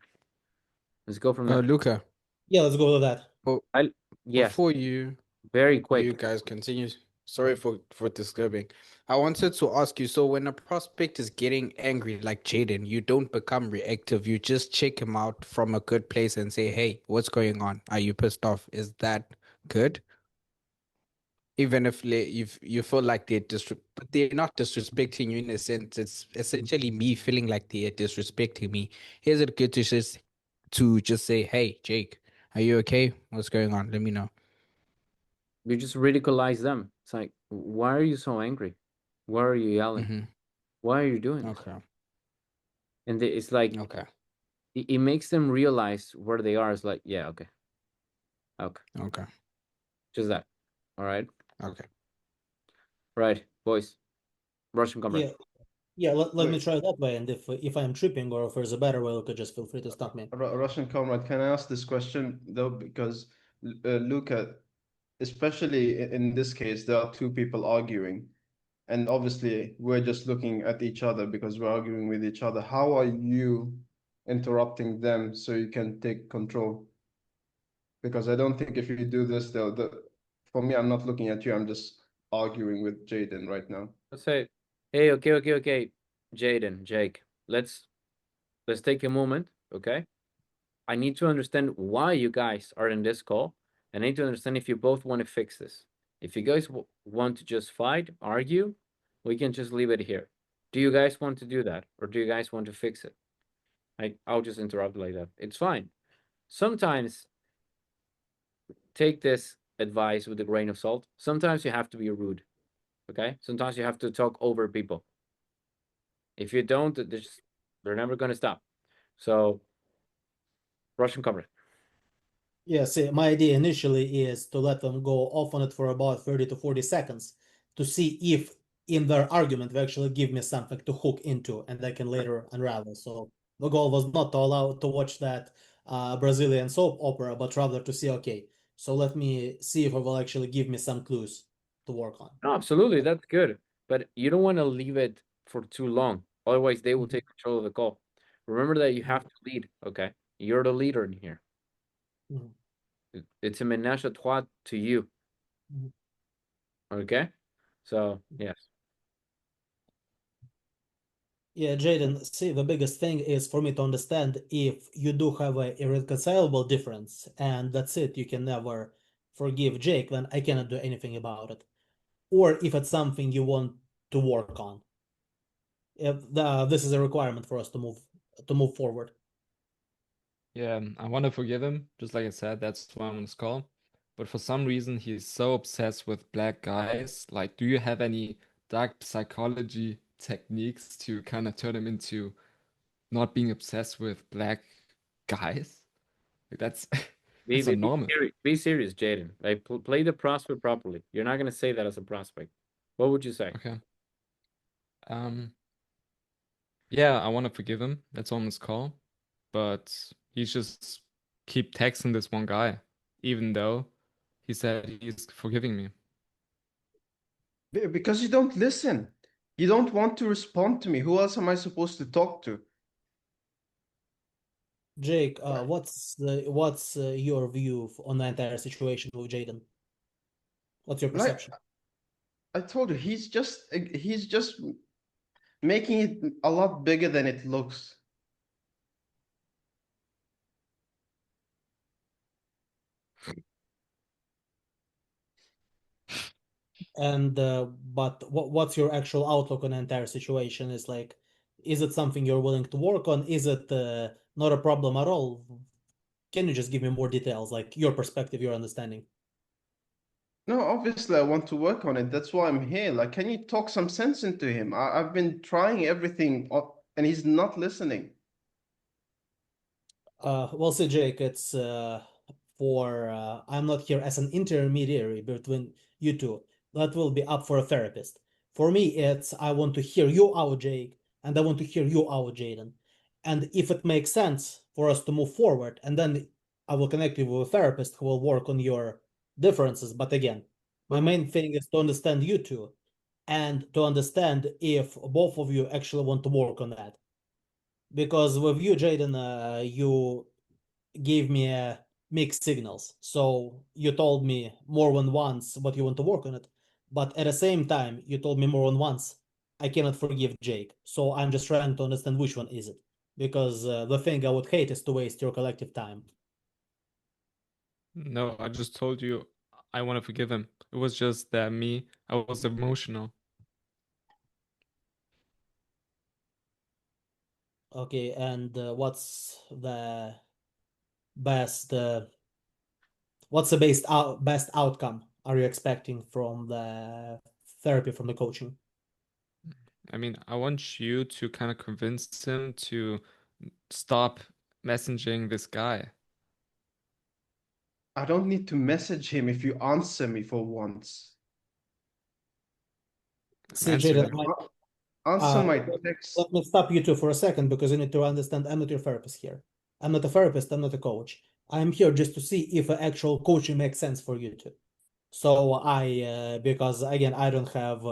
Let's go from there. Luca, Yeah, let's go with that. Yes, before you very you quick. guys continue, sorry for disturbing. I wanted to ask you, so when a prospect is getting angry like Jaden, you don't become reactive. You just check him out from a good place and say, "Hey, what's going on? Are you pissed off?" Is that good? Even if you feel like but they're not disrespecting you in a sense. It's essentially me feeling like they're disrespecting me. Is it good to just say, "Hey, Jake, are you okay? What's going on? Let me know." You just ridiculize them. It's like, why are you so angry? Why are you yelling? Mm-hmm. Why are you doing this? Okay. And it's like Okay. it makes them realize where they are. It's like, yeah, okay, Okay. just that. All right, Okay. right, boys. Russian comrade. Yeah, yeah. Let me Wait, try that way, and if I'm tripping or if there's a better way, you could just feel free to stop me. Russian comrade, can I ask this question though? Because Luca, especially in this case, there are two people arguing, and obviously we're just looking at each other because we're arguing with each other. How are you interrupting them so you can take control? Because I don't think if you do this, for me, I'm not looking at you. I'm just arguing with Jaden right now. Let's say, hey, okay, Jaden, Jake. Let's take a moment, okay? I need to understand why you guys are in this call. And I need to understand if you both want to fix this. If you guys want to just fight, argue, we can just leave it here. Do you guys want to do that, or do you guys want to fix it? I'll just interrupt like that. It's fine. Sometimes take this advice with a grain of salt. Sometimes you have to be rude. Okay. Sometimes you have to talk over people. If you don't, they're never gonna stop. So, Russian cover. Yeah, see, my idea initially is to let them go off on it for about 30 to 40 seconds to see if in their argument they actually give me something to hook into and I can later unravel. So the goal was not to allow to watch that Brazilian soap opera, but rather to see, okay, so let me see if it will actually give me some clues to work on. No, absolutely, that's good. But you don't want to leave it for too long. Otherwise, they will take control of the call. Remember that you have to lead, okay? You're the leader in here. Mhm. It's a ménage à trois to you. Mhm. Okay? So, yes. Yeah, Jaden, see, the biggest thing is for me to understand if you do have a irreconcilable difference and that's it, you can never forgive Jake, then I cannot do anything about it. Or if it's something you want to work on. If this is a requirement for us to move forward. Yeah, I want to forgive him, just like I said, that's why I'm on this call. But for some reason, he's so obsessed with black guys. Like, do you have any dark psychology techniques to kind of turn him into not being obsessed with black guys? Like, that's Be, that's be, not be, normal. be serious, Jaden. Like, play the prospect properly. You're not going to say that as a prospect. What would you say? Okay. Yeah, I want to forgive him. That's on this call. But he's just keep texting this one guy, even though he said he's forgiving me. Because you don't listen. You don't want to respond to me. Who else am I supposed to talk to? Jake, what's your view on the entire situation with Jaden? What's your Like perception? I told you, he's just making it a lot bigger than it looks. And but what's your actual outlook on the entire situation? Is like, is it something you're willing to work on? Is it not a problem at all? Can you just give me more details, like your perspective, your understanding? No, obviously I want to work on it. That's why I'm here. Like, can you talk some sense into him? I've been trying everything, and he's not listening. Well, see, Jake, it's I'm not here as an intermediary between you two. That will be up for a therapist. For me, it's I want to hear you out, Jake, and I want to hear you out, Jaden. And if it makes sense for us to move forward, and then I will connect you with a therapist who will work on your differences. But again, my But main thing is to understand you two and to understand if both of you actually want to work on that. Because with you, Jaden, you gave me mixed signals. So you told me more than once what you want to work on it, but at the same time, you told me more than once I cannot forgive Jake. So I'm just trying to understand which one is it, because the thing I would hate is to waste your collective time. No, I just told you I want to forgive him. It was just that I was emotional. Okay, and best uh, what's the best outcome are you expecting from the therapy, from the coaching? I mean, I want you to kind of convince him to stop messaging this guy. I don't need to message him if you answer me for once. I'm See, answering Jaden, you. Answer my let text. let me stop you two for a second because you need to understand I'm not your therapist here. I'm not a therapist, I'm not a coach. I'm here just to see if actual coaching makes sense for you two. So because again, I don't have,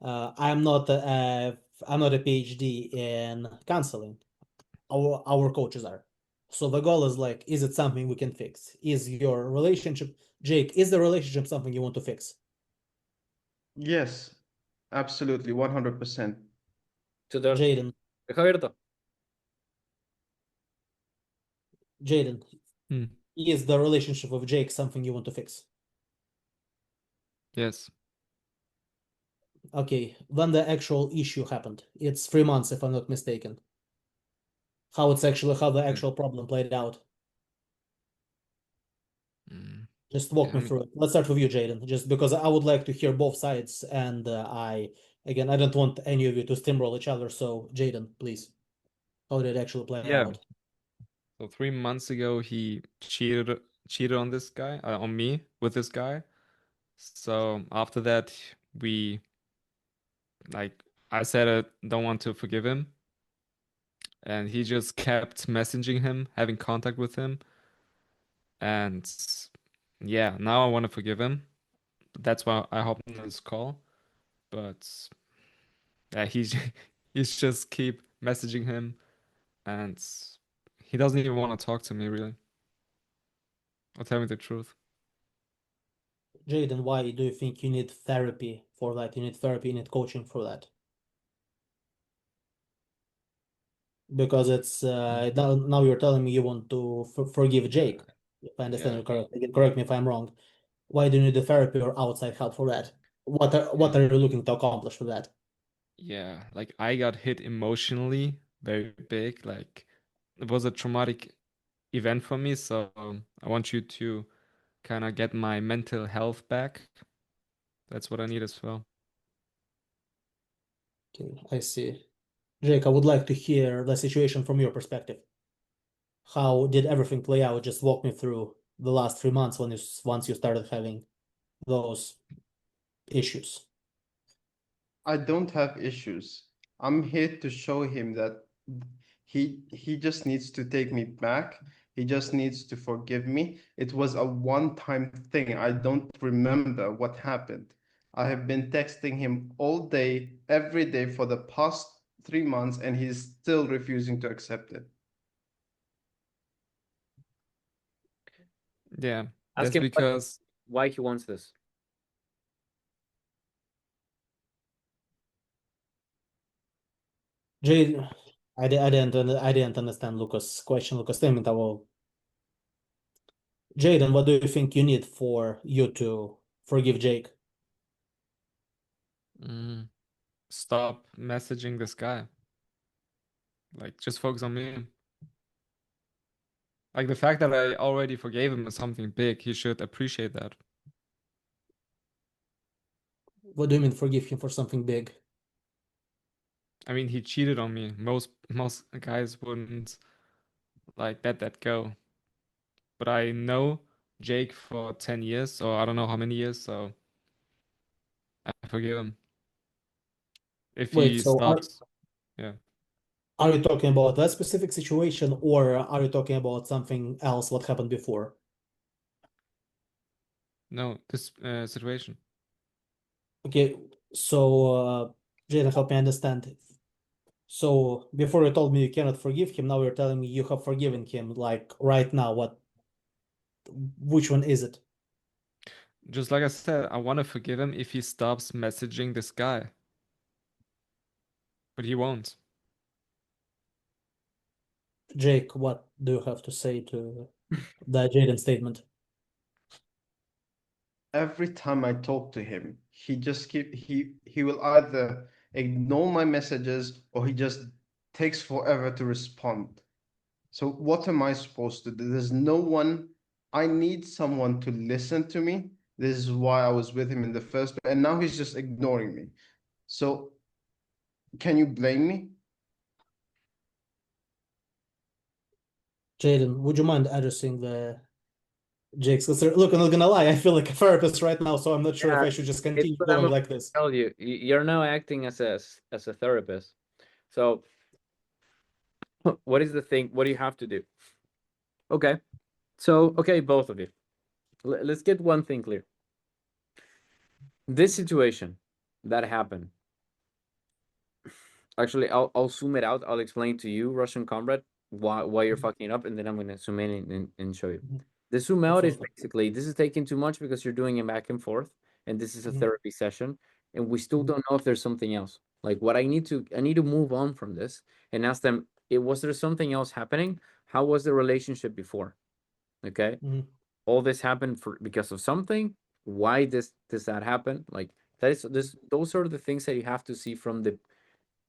I'm not I'm not a PhD in counseling. Our coaches are. So the goal is like, is it something we can fix? Is your relationship, Jake, is the relationship something you want to fix? Yes, absolutely, 100%. Tudor. Jaden, Deja abierto. Jaden, Hmm. is the relationship with Jake something you want to fix? Yes. Okay, when the actual issue happened. It's 3 months, if I'm not mistaken. How the actual problem played out. Mm. Just walk Yeah, me through it. Let's start with you, Jaden, just because I would like to hear both sides, and I don't want any of you to steamroll each other. So, Jaden, please, how did it actually play yeah. out? So 3 months ago, he cheated on this guy, on me with this guy. So after that, we like I said I don't want to forgive him, and he just kept messaging him, having contact with him, and yeah, now I want to forgive him. That's why I hopped on this call. But yeah, he's he's just keep messaging him, and he doesn't even want to talk to me really. I'll tell me the truth. Jaden, why do you think you need therapy for that? You need therapy, you need coaching for that. Because it's now you're telling me you want to forgive Jake, if I understand Yeah. you correctly. Again, correct me if I'm wrong. Why do you need the therapy or outside help for that? What are you looking to accomplish with that? Yeah, like I got hit emotionally very big. Like it was a traumatic event for me, so I want you to kind of get my mental health back. That's what I need as well. Okay, I see. Jake, I would like to hear the situation from your perspective. How did everything play out? Just walk me through the last 3 months once you started having those issues. I don't have issues. I'm here to show him that he just needs to take me back. He just needs to forgive me. It was a one-time thing. I don't remember what happened. I have been texting him all day, every day for the past 3 months, and he's still refusing to accept it. Yeah, Ask that's him because why he wants this. Jay, I didn't understand Lucas' question, Lucas' statement. I will. Jaden, what do you think you need for you to forgive Jake? mm, stop messaging this guy. Like just focus on me. Like the fact that I already forgave him is something big. He should appreciate that. What do you mean forgive him for something big? I mean, he cheated on me. Most guys wouldn't like let that go. But I know Jake for 10 years, or I don't know how many years, so I forgive him. If Wait, he so stops, yeah. are you talking about that specific situation, or are you talking about something else what happened before? No, this situation. Okay, so Jaden, help me understand. So before you told me you cannot forgive him, now you're telling me you have forgiven him. Like right now, which one is it? Just like I said, I want to forgive him if he stops messaging this guy. But he won't. Jake, what do you have to say to the Jaden statement? Every time I talk to him, he will either ignore my messages or he just takes forever to respond. So what am I supposed to do? There's no one. I need someone to listen to me. This is why I was with him in the first place, and now he's just ignoring me. So can you blame me? Jaden, would you mind addressing the Jake's concern? Look, I'm not gonna lie, I feel like a therapist right now, so I'm not sure if Yeah, I should just it's continue what I'm going about like to this. tell you. You're now acting as a therapist. So what is the thing? What do you have to do? Okay. So okay, both of you. Let's get one thing clear. This situation that happened. Actually, I'll zoom it out. I'll explain to you, Russian comrade, why you're fucking it up, and then I'm gonna zoom in and show you. Mhm. The zoom out is Absolutely. basically this is taking too much because you're doing it back and forth, and this is a Mhm. therapy session, and we still Mhm. don't know if there's something else. Like what I need to move on from this and ask them, was there something else happening? How was the relationship before? Okay, Mhm. all this happened for because of something. Why this does that happen? Like Those are the things that you have to see from the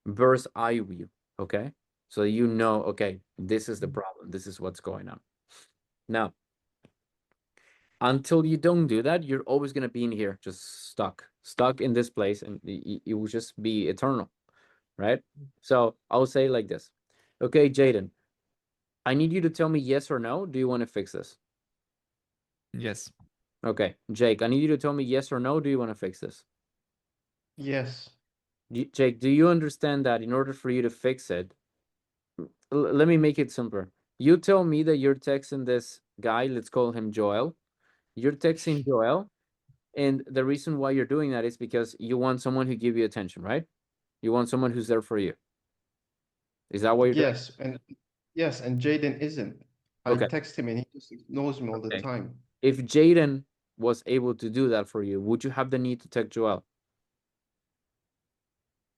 bird's eye view, okay? So you know, okay, this is the problem. This is what's going on. Now, until you don't do that, you're always gonna be in here, just stuck in this place, and it will just be eternal, right? So I'll say like this. Okay, Jaden, I need you to tell me yes or no. Do you want to fix this? Yes. Okay, Jake, I need you to tell me yes or no. Do you want to fix this? Yes. Jake, do you understand that in order for you to fix it, let me make it simpler. You tell me that you're texting this guy, let's call him Joel. You're texting Joel, and the reason why you're doing that is because you want someone who give you attention, right? You want someone who's there for you. Is that what you're doing? Yes, and Jaden isn't. I Okay. text him and he just ignores me all the Okay. time. If Jaden was able to do that for you, would you have the need to text Joel?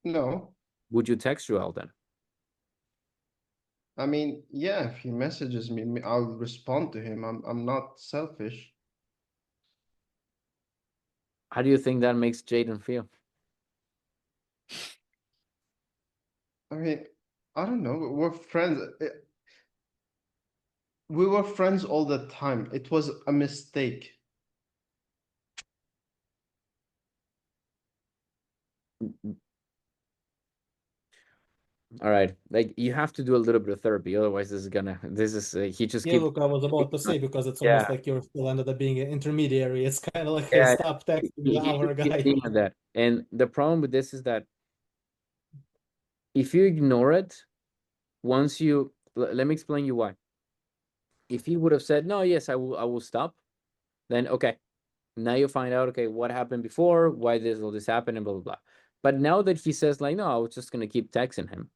No. Would you text Joel then? I mean, yeah, if he messages me, I'll respond to him. I'm not selfish. How do you think that makes Jaden feel? I mean, I don't know. We're friends. We were friends all the time. It was a mistake. All right, like you have to do a little bit of therapy, otherwise he just Yeah, keeps. look, I was about to say, because it's Yeah. almost like you're still ended up being an intermediary. It's kind of like, hey, Yeah, stop texting he our just keeps guy. doing that, and the problem with this is that if you ignore it, once you let me explain you why. If he would have said no, yes, I will stop, then okay, now you find out, okay, what happened before, why all this happened, and blah blah blah. But now that he says like, no, I was just gonna keep texting him.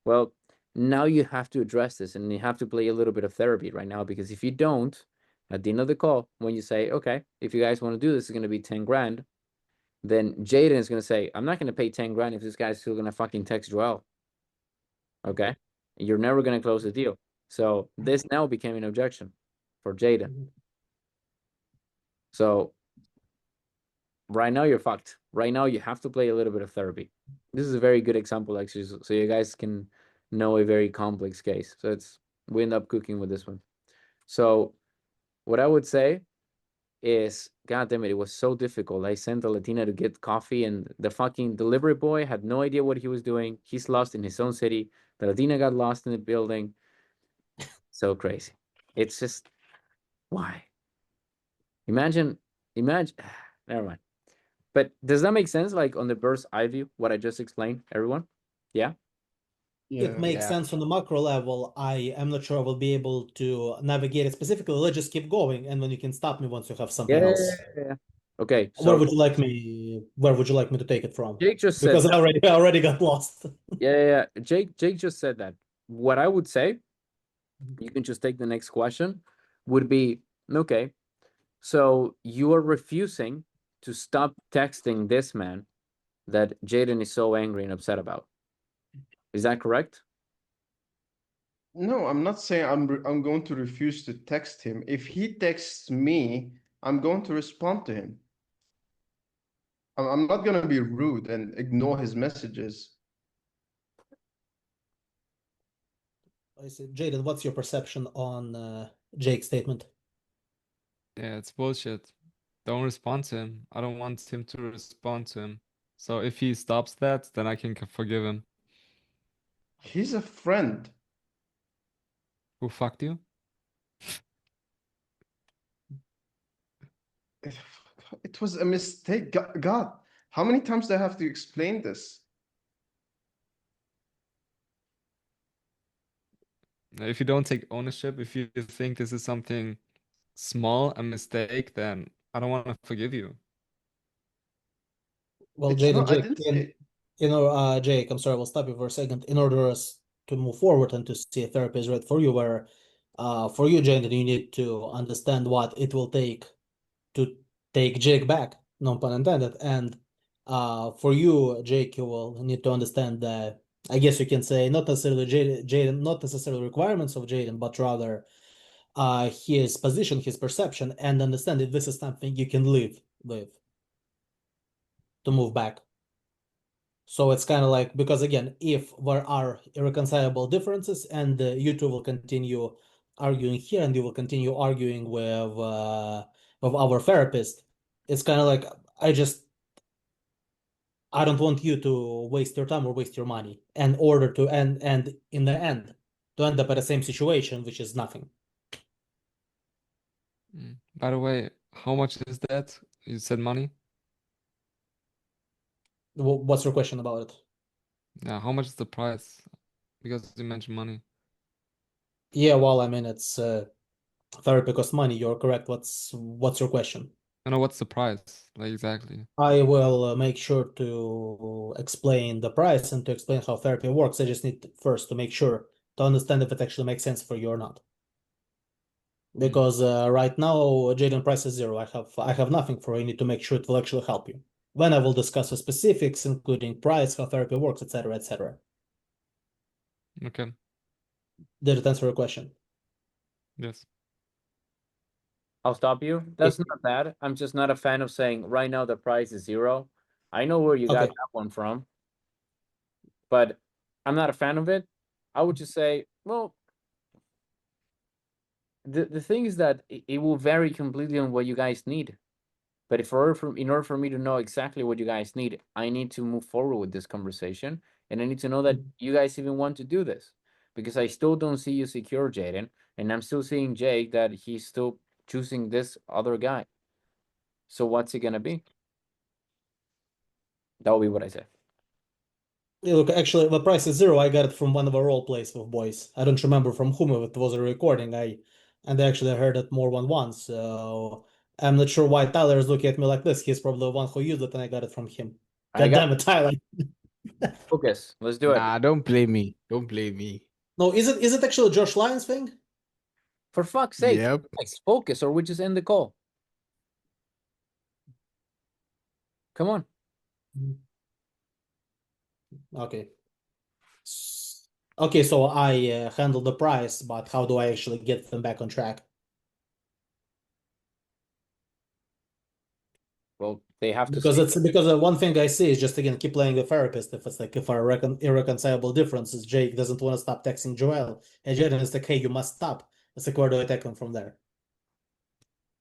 Well, now you have to address this, and you have to play a little bit of therapy right now, because if you don't, at the end of the call, when you say, okay, if you guys want to do this, it's gonna be 10 grand, then Jaden is gonna say, I'm not gonna pay 10 grand if this guy's still gonna fucking text Joel. Okay, you're never gonna close the deal. So this now became an objection for Jaden. So right now you're fucked. Right now you have to play a little bit of therapy. This is a very good example, actually, so you guys can know a very complex case. So we end up cooking with this one. So what I would say is, God damn it, it was so difficult. I sent a Latina to get coffee, and the fucking delivery boy had no idea what he was doing. He's lost in his own city. The Latina got lost in the building. So crazy. It's just, why? Imagine, never mind. But does that make sense? Like on the bird's eye view, what I just explained, everyone? Yeah? It makes Yeah. sense on the macro level. I am not sure I will be able to navigate it specifically. Let's just keep going, and then you can stop me once you have something Yeah. else. Okay, Where so would you like me? Where would you like me to take it from? Jake just said Because I that. already got lost. Yeah. Jake just said that. What I would say, you can just take the next question, would be, okay, so you are refusing to stop texting this man that Jaden is so angry and upset about. Is that correct? No, I'm not saying I'm going to refuse to text him. If he texts me, I'm going to respond to him. I'm not going to be rude and ignore his messages. I see. Jaden, what's your perception on Jake's statement? Yeah, it's bullshit. Don't respond to him. I don't want him to respond to him. So if he stops that, then I can forgive him. He's a friend. Who fucked you? It was a mistake. God, how many times do I have to explain this? If you don't take ownership, if you think this is something small, a mistake, then I don't want to forgive you. Well, It's not, I Jake, didn't say. Jake, I'm sorry, we'll stop you for a second. In order us to move forward and to see a therapist right for you, for you, Jaden, you need to understand what it will take to take Jake back, no pun intended. And for you, Jake, you will need to understand that, I guess you can say, not necessarily Jaden, not necessarily requirements of Jaden, but rather his position, his perception, and understand if this is something you can live with. to move back. So it's kind of like, because again, if there are irreconcilable differences and you two will continue arguing here and you will continue arguing with our therapist, it's kind of like I don't want you to waste your time or waste your money in order to and in the end to end up at the same situation, which is nothing. By the way, how much is that? You said money? What's your question about it? Yeah, how much is the price? Because you mentioned money. Yeah, well, I mean, it's therapy costs money. You're correct. What's your question? I know what's the price, like exactly. I will make sure to explain the price and to explain how therapy works. I just need first to make sure to understand if it actually makes sense for you or not. Because right now, Jaden price is zero. I have nothing for you. I need to make sure it will actually help you. Then I will discuss the specifics, including price, how therapy works, etc., etc. Okay. Did it answer your question? Yes. I'll stop you. That's not bad. I'm just not a fan of saying right now the price is zero. I know where you got Okay. that one from, but I'm not a fan of it. I would just say, well, the thing is that it will vary completely on what you guys need. But in order for me to know exactly what you guys need, I need to move forward with this conversation, and I need to know that you guys even want to do this, because I still don't see you secure, Jaden, and I'm still seeing Jake that he's still choosing this other guy. So what's it gonna be? That will be what I say. Yeah, look, actually, the price is zero. I got it from one of the role plays with boys. I don't remember from whom it was a recording. And I actually heard it more than once. So I'm not sure why Tyler is looking at me like this. He's probably the one who used it, and I got it from him. I God got damn it, Tyler. focus. Let's do it. Nah, don't blame me. Don't blame me. No, is it actually Josh Lyons thing? For fuck's sake, Yep. guys, focus, or we just end the call. Come on. Okay. Okay, so I handle the price, but how do I actually get them back on track? Well, they have to Because see. it's because one thing I see is just again keep playing the therapist. If it's like if our irreconcilable differences, Jake doesn't want to stop texting Joel, and Jaden is like, "Hey, you must stop." It's like, where do I take him from there?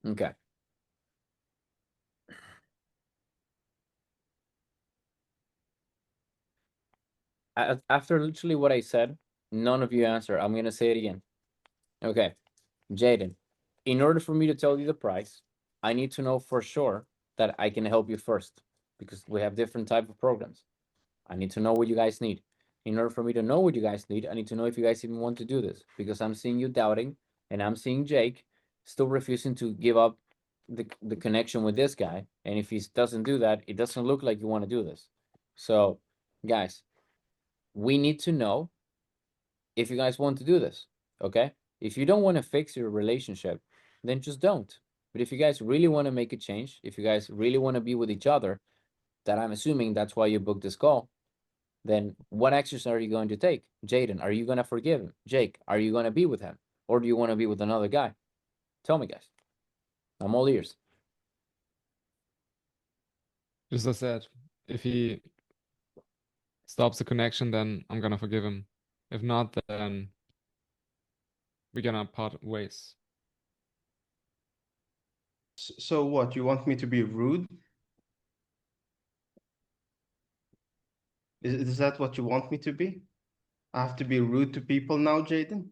Okay. After literally what I said, none of you answer. I'm gonna say it again. Okay, Jaden, in order for me to tell you the price, I need to know for sure that I can help you first, because we have different type of programs. I need to know what you guys need. In order for me to know what you guys need, I need to know if you guys even want to do this, because I'm seeing you doubting, and I'm seeing Jake still refusing to give up the connection with this guy. And if he doesn't do that, it doesn't look like you want to do this. So, guys, we need to know if you guys want to do this, okay? If you don't want to fix your relationship, then just don't. But if you guys really want to make a change, if you guys really want to be with each other, that I'm assuming that's why you booked this call, then what actions are you going to take? Jaden, are you going to forgive him? Jake, are you going to be with him? Or do you want to be with another guy? Tell me, guys. I'm all ears. Just as I said, if he stops the connection, then I'm gonna forgive him. If not, then we're gonna part ways. So what? You want me to be rude? Is that what you want me to be? I have to be rude to people now, Jaden?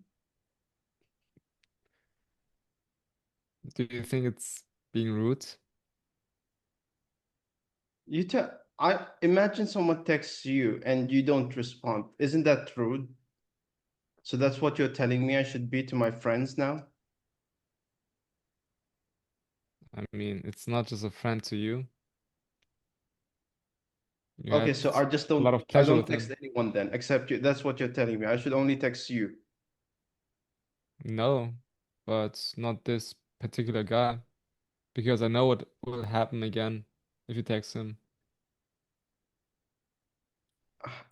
Do you think it's being rude? I imagine someone texts you and you don't respond. Isn't that rude? So that's what you're telling me I should be to my friends now? I mean, it's not just a friend to you. You Okay, had so I just a lot don't of I pleasure don't with text him. anyone then, except you. That's what you're telling me. I should only text you. No, but not this particular guy, because I know what will happen again if you text him.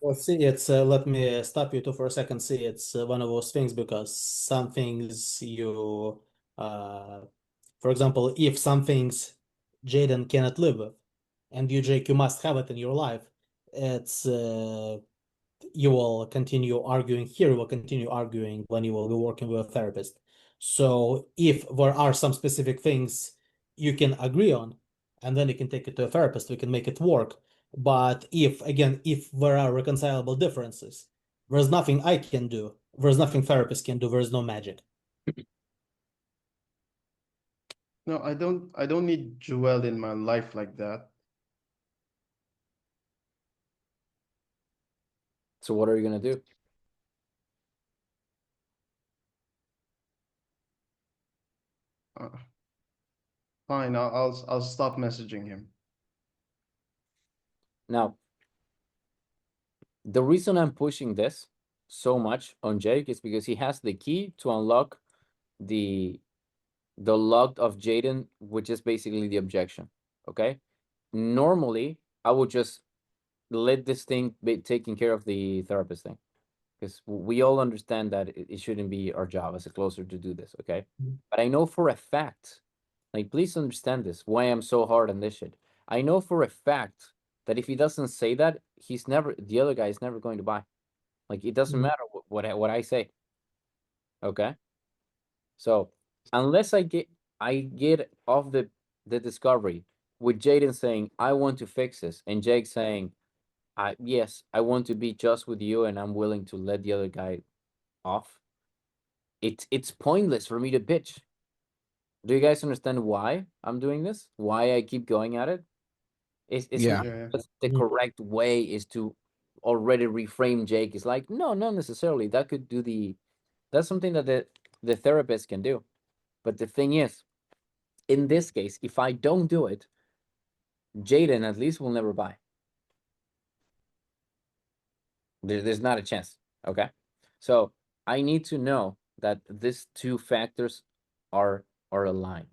Well, see, it's let me stop you two for a second. See, it's one of those things because some things for example, if some things Jaden cannot live with, and you, Jake, you must have it in your life, it's you will continue arguing here, you will continue arguing when you will be working with a therapist. So if there are some specific things you can agree on, and then you can take it to a therapist, we can make it work. But if, again, if there are reconcilable differences, there's nothing I can do, there's nothing therapist can do, there's no magic. No, I don't need Joel in my life like that. So what are you gonna do? Fine, I'll stop messaging him. Now, the reason I'm pushing this so much on Jake is because he has the key to unlock the lock of Jaden, which is basically the objection. Okay. Normally, I would just let this thing be taking care of the therapist thing, because we all understand that it shouldn't be our job as a closer to do this. Okay. But I know for a fact, like, please understand this, why I'm so hard on this shit. I know for a fact that if he doesn't say that, the other guy is never going to buy. Like, it doesn't matter what I say. Okay. So unless I get off the discovery with Jaden saying I want to fix this, and Jake saying yes, I want to be just with you and I'm willing to let the other guy off, it's pointless for me to pitch. Do you guys understand why I'm doing this? Why I keep going at it? It's Yeah. not Yeah. because the correct way is to already reframe Jake. It's like, no, not necessarily. That's something that the therapist can do. But the thing is, in this case, if I don't do it, Jaden at least will never buy. There's not a chance. Okay. So I need to know that these two factors are aligned.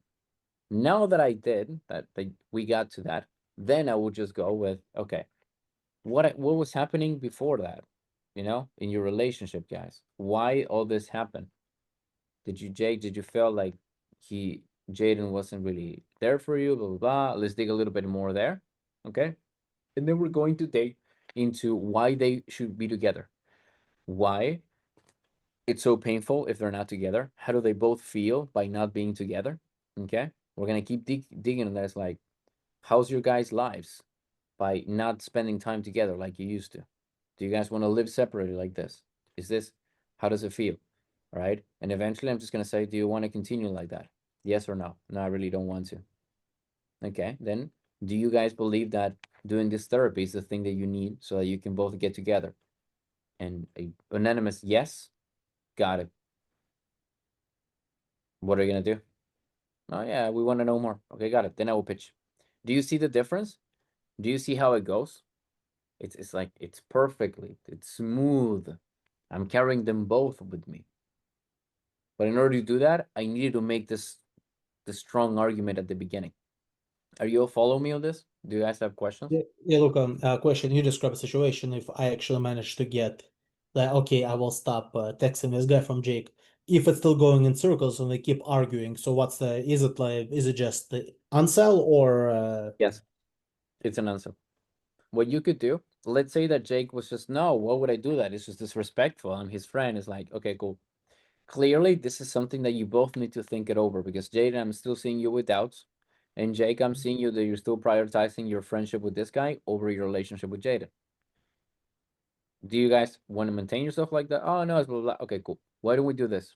Now that I did that, we got to that, then I would just go with, okay, what was happening before that, in your relationship, guys? Why all this happened? Jake, did you feel like Jaden wasn't really there for you, blah, blah, blah? Let's dig a little bit more there. Okay. And then we're going to dig into why they should be together. Why it's so painful if they're not together. How do they both feel by not being together? Okay. We're going to keep digging on that. It's like, how's your guys' lives by not spending time together like you used to? Do you guys want to live separately like this? How does it feel? All right. And eventually I'm just going to say, do you want to continue like that? Yes or no? No, I really don't want to. Okay. Then do you guys believe that doing this therapy is the thing that you need so that you can both get together? And a unanimous yes. Got it. What are you going to do? Oh, yeah, we want to know more. Okay, got it. Then I will pitch. Do you see the difference? Do you see how it goes? It's like, it's smooth. I'm carrying them both with me. But in order to do that, I needed to make this strong argument at the beginning. Are you all following me on this? Do you guys have questions? Yeah, look, question. You describe a situation if I actually manage to get that, okay, I will stop texting this guy from Jake. If it's still going in circles and they keep arguing, so is it just the unsell or Yes, it's an answer. What you could do, let's say that Jake was just, no, why would I do that? It's just disrespectful. I'm his friend. It's like, okay, cool. Clearly, this is something that you both need to think it over, because Jaden, I'm still seeing you with doubts. And Jake, I'm seeing you that you're still prioritizing your friendship with this guy over your relationship with Jaden. Do you guys want to maintain yourself like that? Oh, no, it's blah, blah, blah. Okay, cool. Why don't we do this?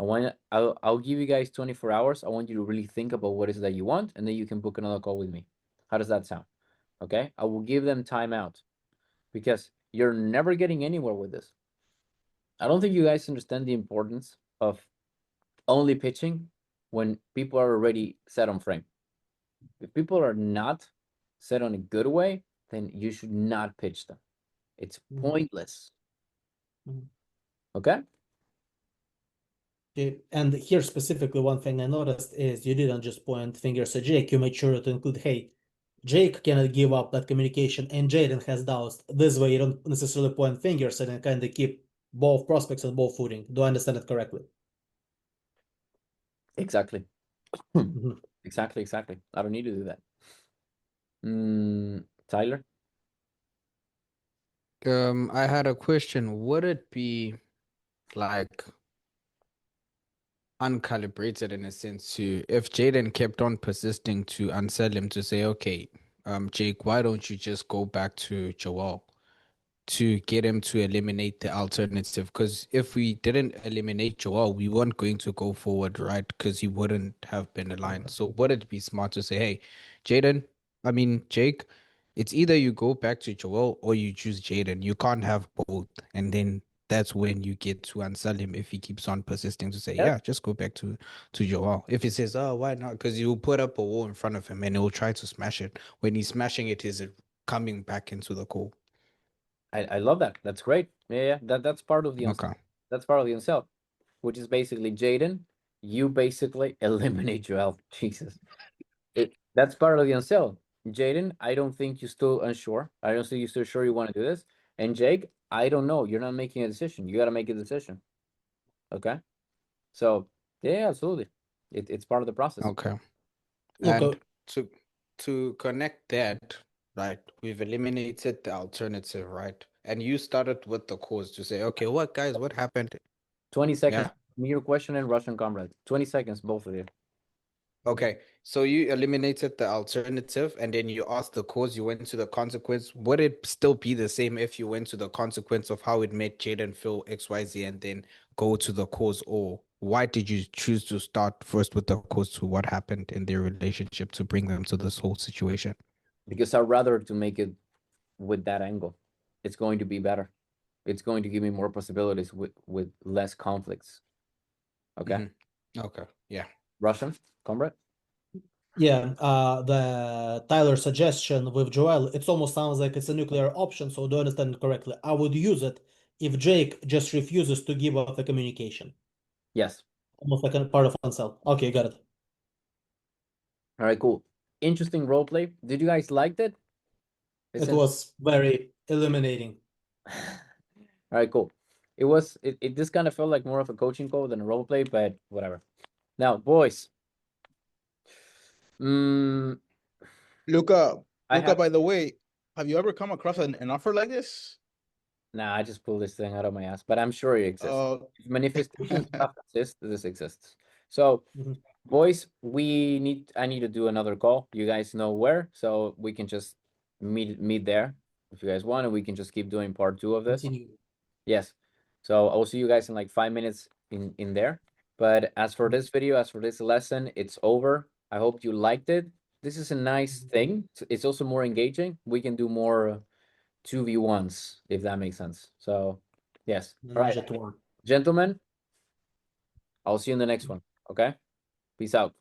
I'll give you guys 24 hours. I want you to really think about what is that you want, and then you can book another call with me. How does that sound? Okay, I will give them time out, because you're never getting anywhere with this. I don't think you guys understand the importance of only pitching when people are already set on frame. If people are not set on a good way, then you should not pitch them. It's pointless. Okay? Okay, and here specifically, one thing I noticed is you didn't just point fingers at Jake, you made sure to include, hey, Jake cannot give up that communication and Jaden has doubts. This way you don't necessarily point fingers and kind of keep both prospects on both footing. Do I understand it correctly? Exactly. Mhm. Exactly. I don't need to do that. Tyler? I had a question. Would it be like uncalibrated in a sense to if Jaden kept on persisting to unsell him to say, okay, Jake, why don't you just go back to Joel to get him to eliminate the alternative? Because if we didn't eliminate Joel, we weren't going to go forward, right? Because he wouldn't have been aligned. So would it be smart to say, hey, Jake, it's either you go back to Joel or you choose Jaden. You can't have both. And then that's when you get to unsell him if he keeps on persisting to say, Yep. yeah, just go back to Joel. If he says, oh, why not? Because you'll put up a wall in front of him and he'll try to smash it. When he's smashing it, he's coming back into the core. I love that. That's great. Yeah, that's part of the Okay. that's part of the unsell, which is basically Jaden. You basically eliminate Joel. Jesus, that's part of the unsell. Jaden, I don't think you're still unsure. I don't think you're still sure you want to do this. And Jake, I don't know. You're not making a decision. You got to make a decision. Okay. So yeah, absolutely. It's part of the process. Okay. Okay. And to connect that, right, we've eliminated the alternative, right? And you started with the cause to say, okay, what guys, what happened? 20 seconds. Yeah. Me your question and Russian comrade. 20 seconds, both of you. Okay. So you eliminated the alternative and then you asked the cause, you went to the consequence. Would it still be the same if you went to the consequence of how it made Jaden feel XYZ and then go to the cause? Or why did you choose to start first with the cause to what happened in their relationship to bring them to this whole situation? Because I'd rather to make it with that angle. It's going to be better. It's going to give me more possibilities with less conflicts. Okay. Okay. Yeah. Russian comrade. Yeah, the Tyler suggestion with Joel, it almost sounds like it's a nuclear option, so do I understand it correctly? I would use it if Jake just refuses to give up the communication. Yes. Almost like a part of unsell. Okay, got it. All right. Cool. Interesting role play. Did you guys like it? It was very illuminating. All right. Cool. It was. It this kind of felt like more of a coaching call than a role play, but whatever. Now, boys. Luca, I Luca, have. by the way, have you ever come across an offer like this? Nah, I just pulled this thing out of my ass, but I'm sure it exists. If manifestation stuff exists, this exists. So, Mhm. boys, I need to do another call. You guys know where, so we can just meet there if you guys want, and we can just keep doing part 2 of this. Continue. Yes. So I'll see you guys in like 5 minutes in there. But as for this video, as for this lesson, it's over. I hope you liked it. This is a nice thing. It's also more engaging. We can do more 2v1s if that makes sense. So yes. All right, Ninja Tour. gentlemen, I'll see you in the next one. Okay. Peace out.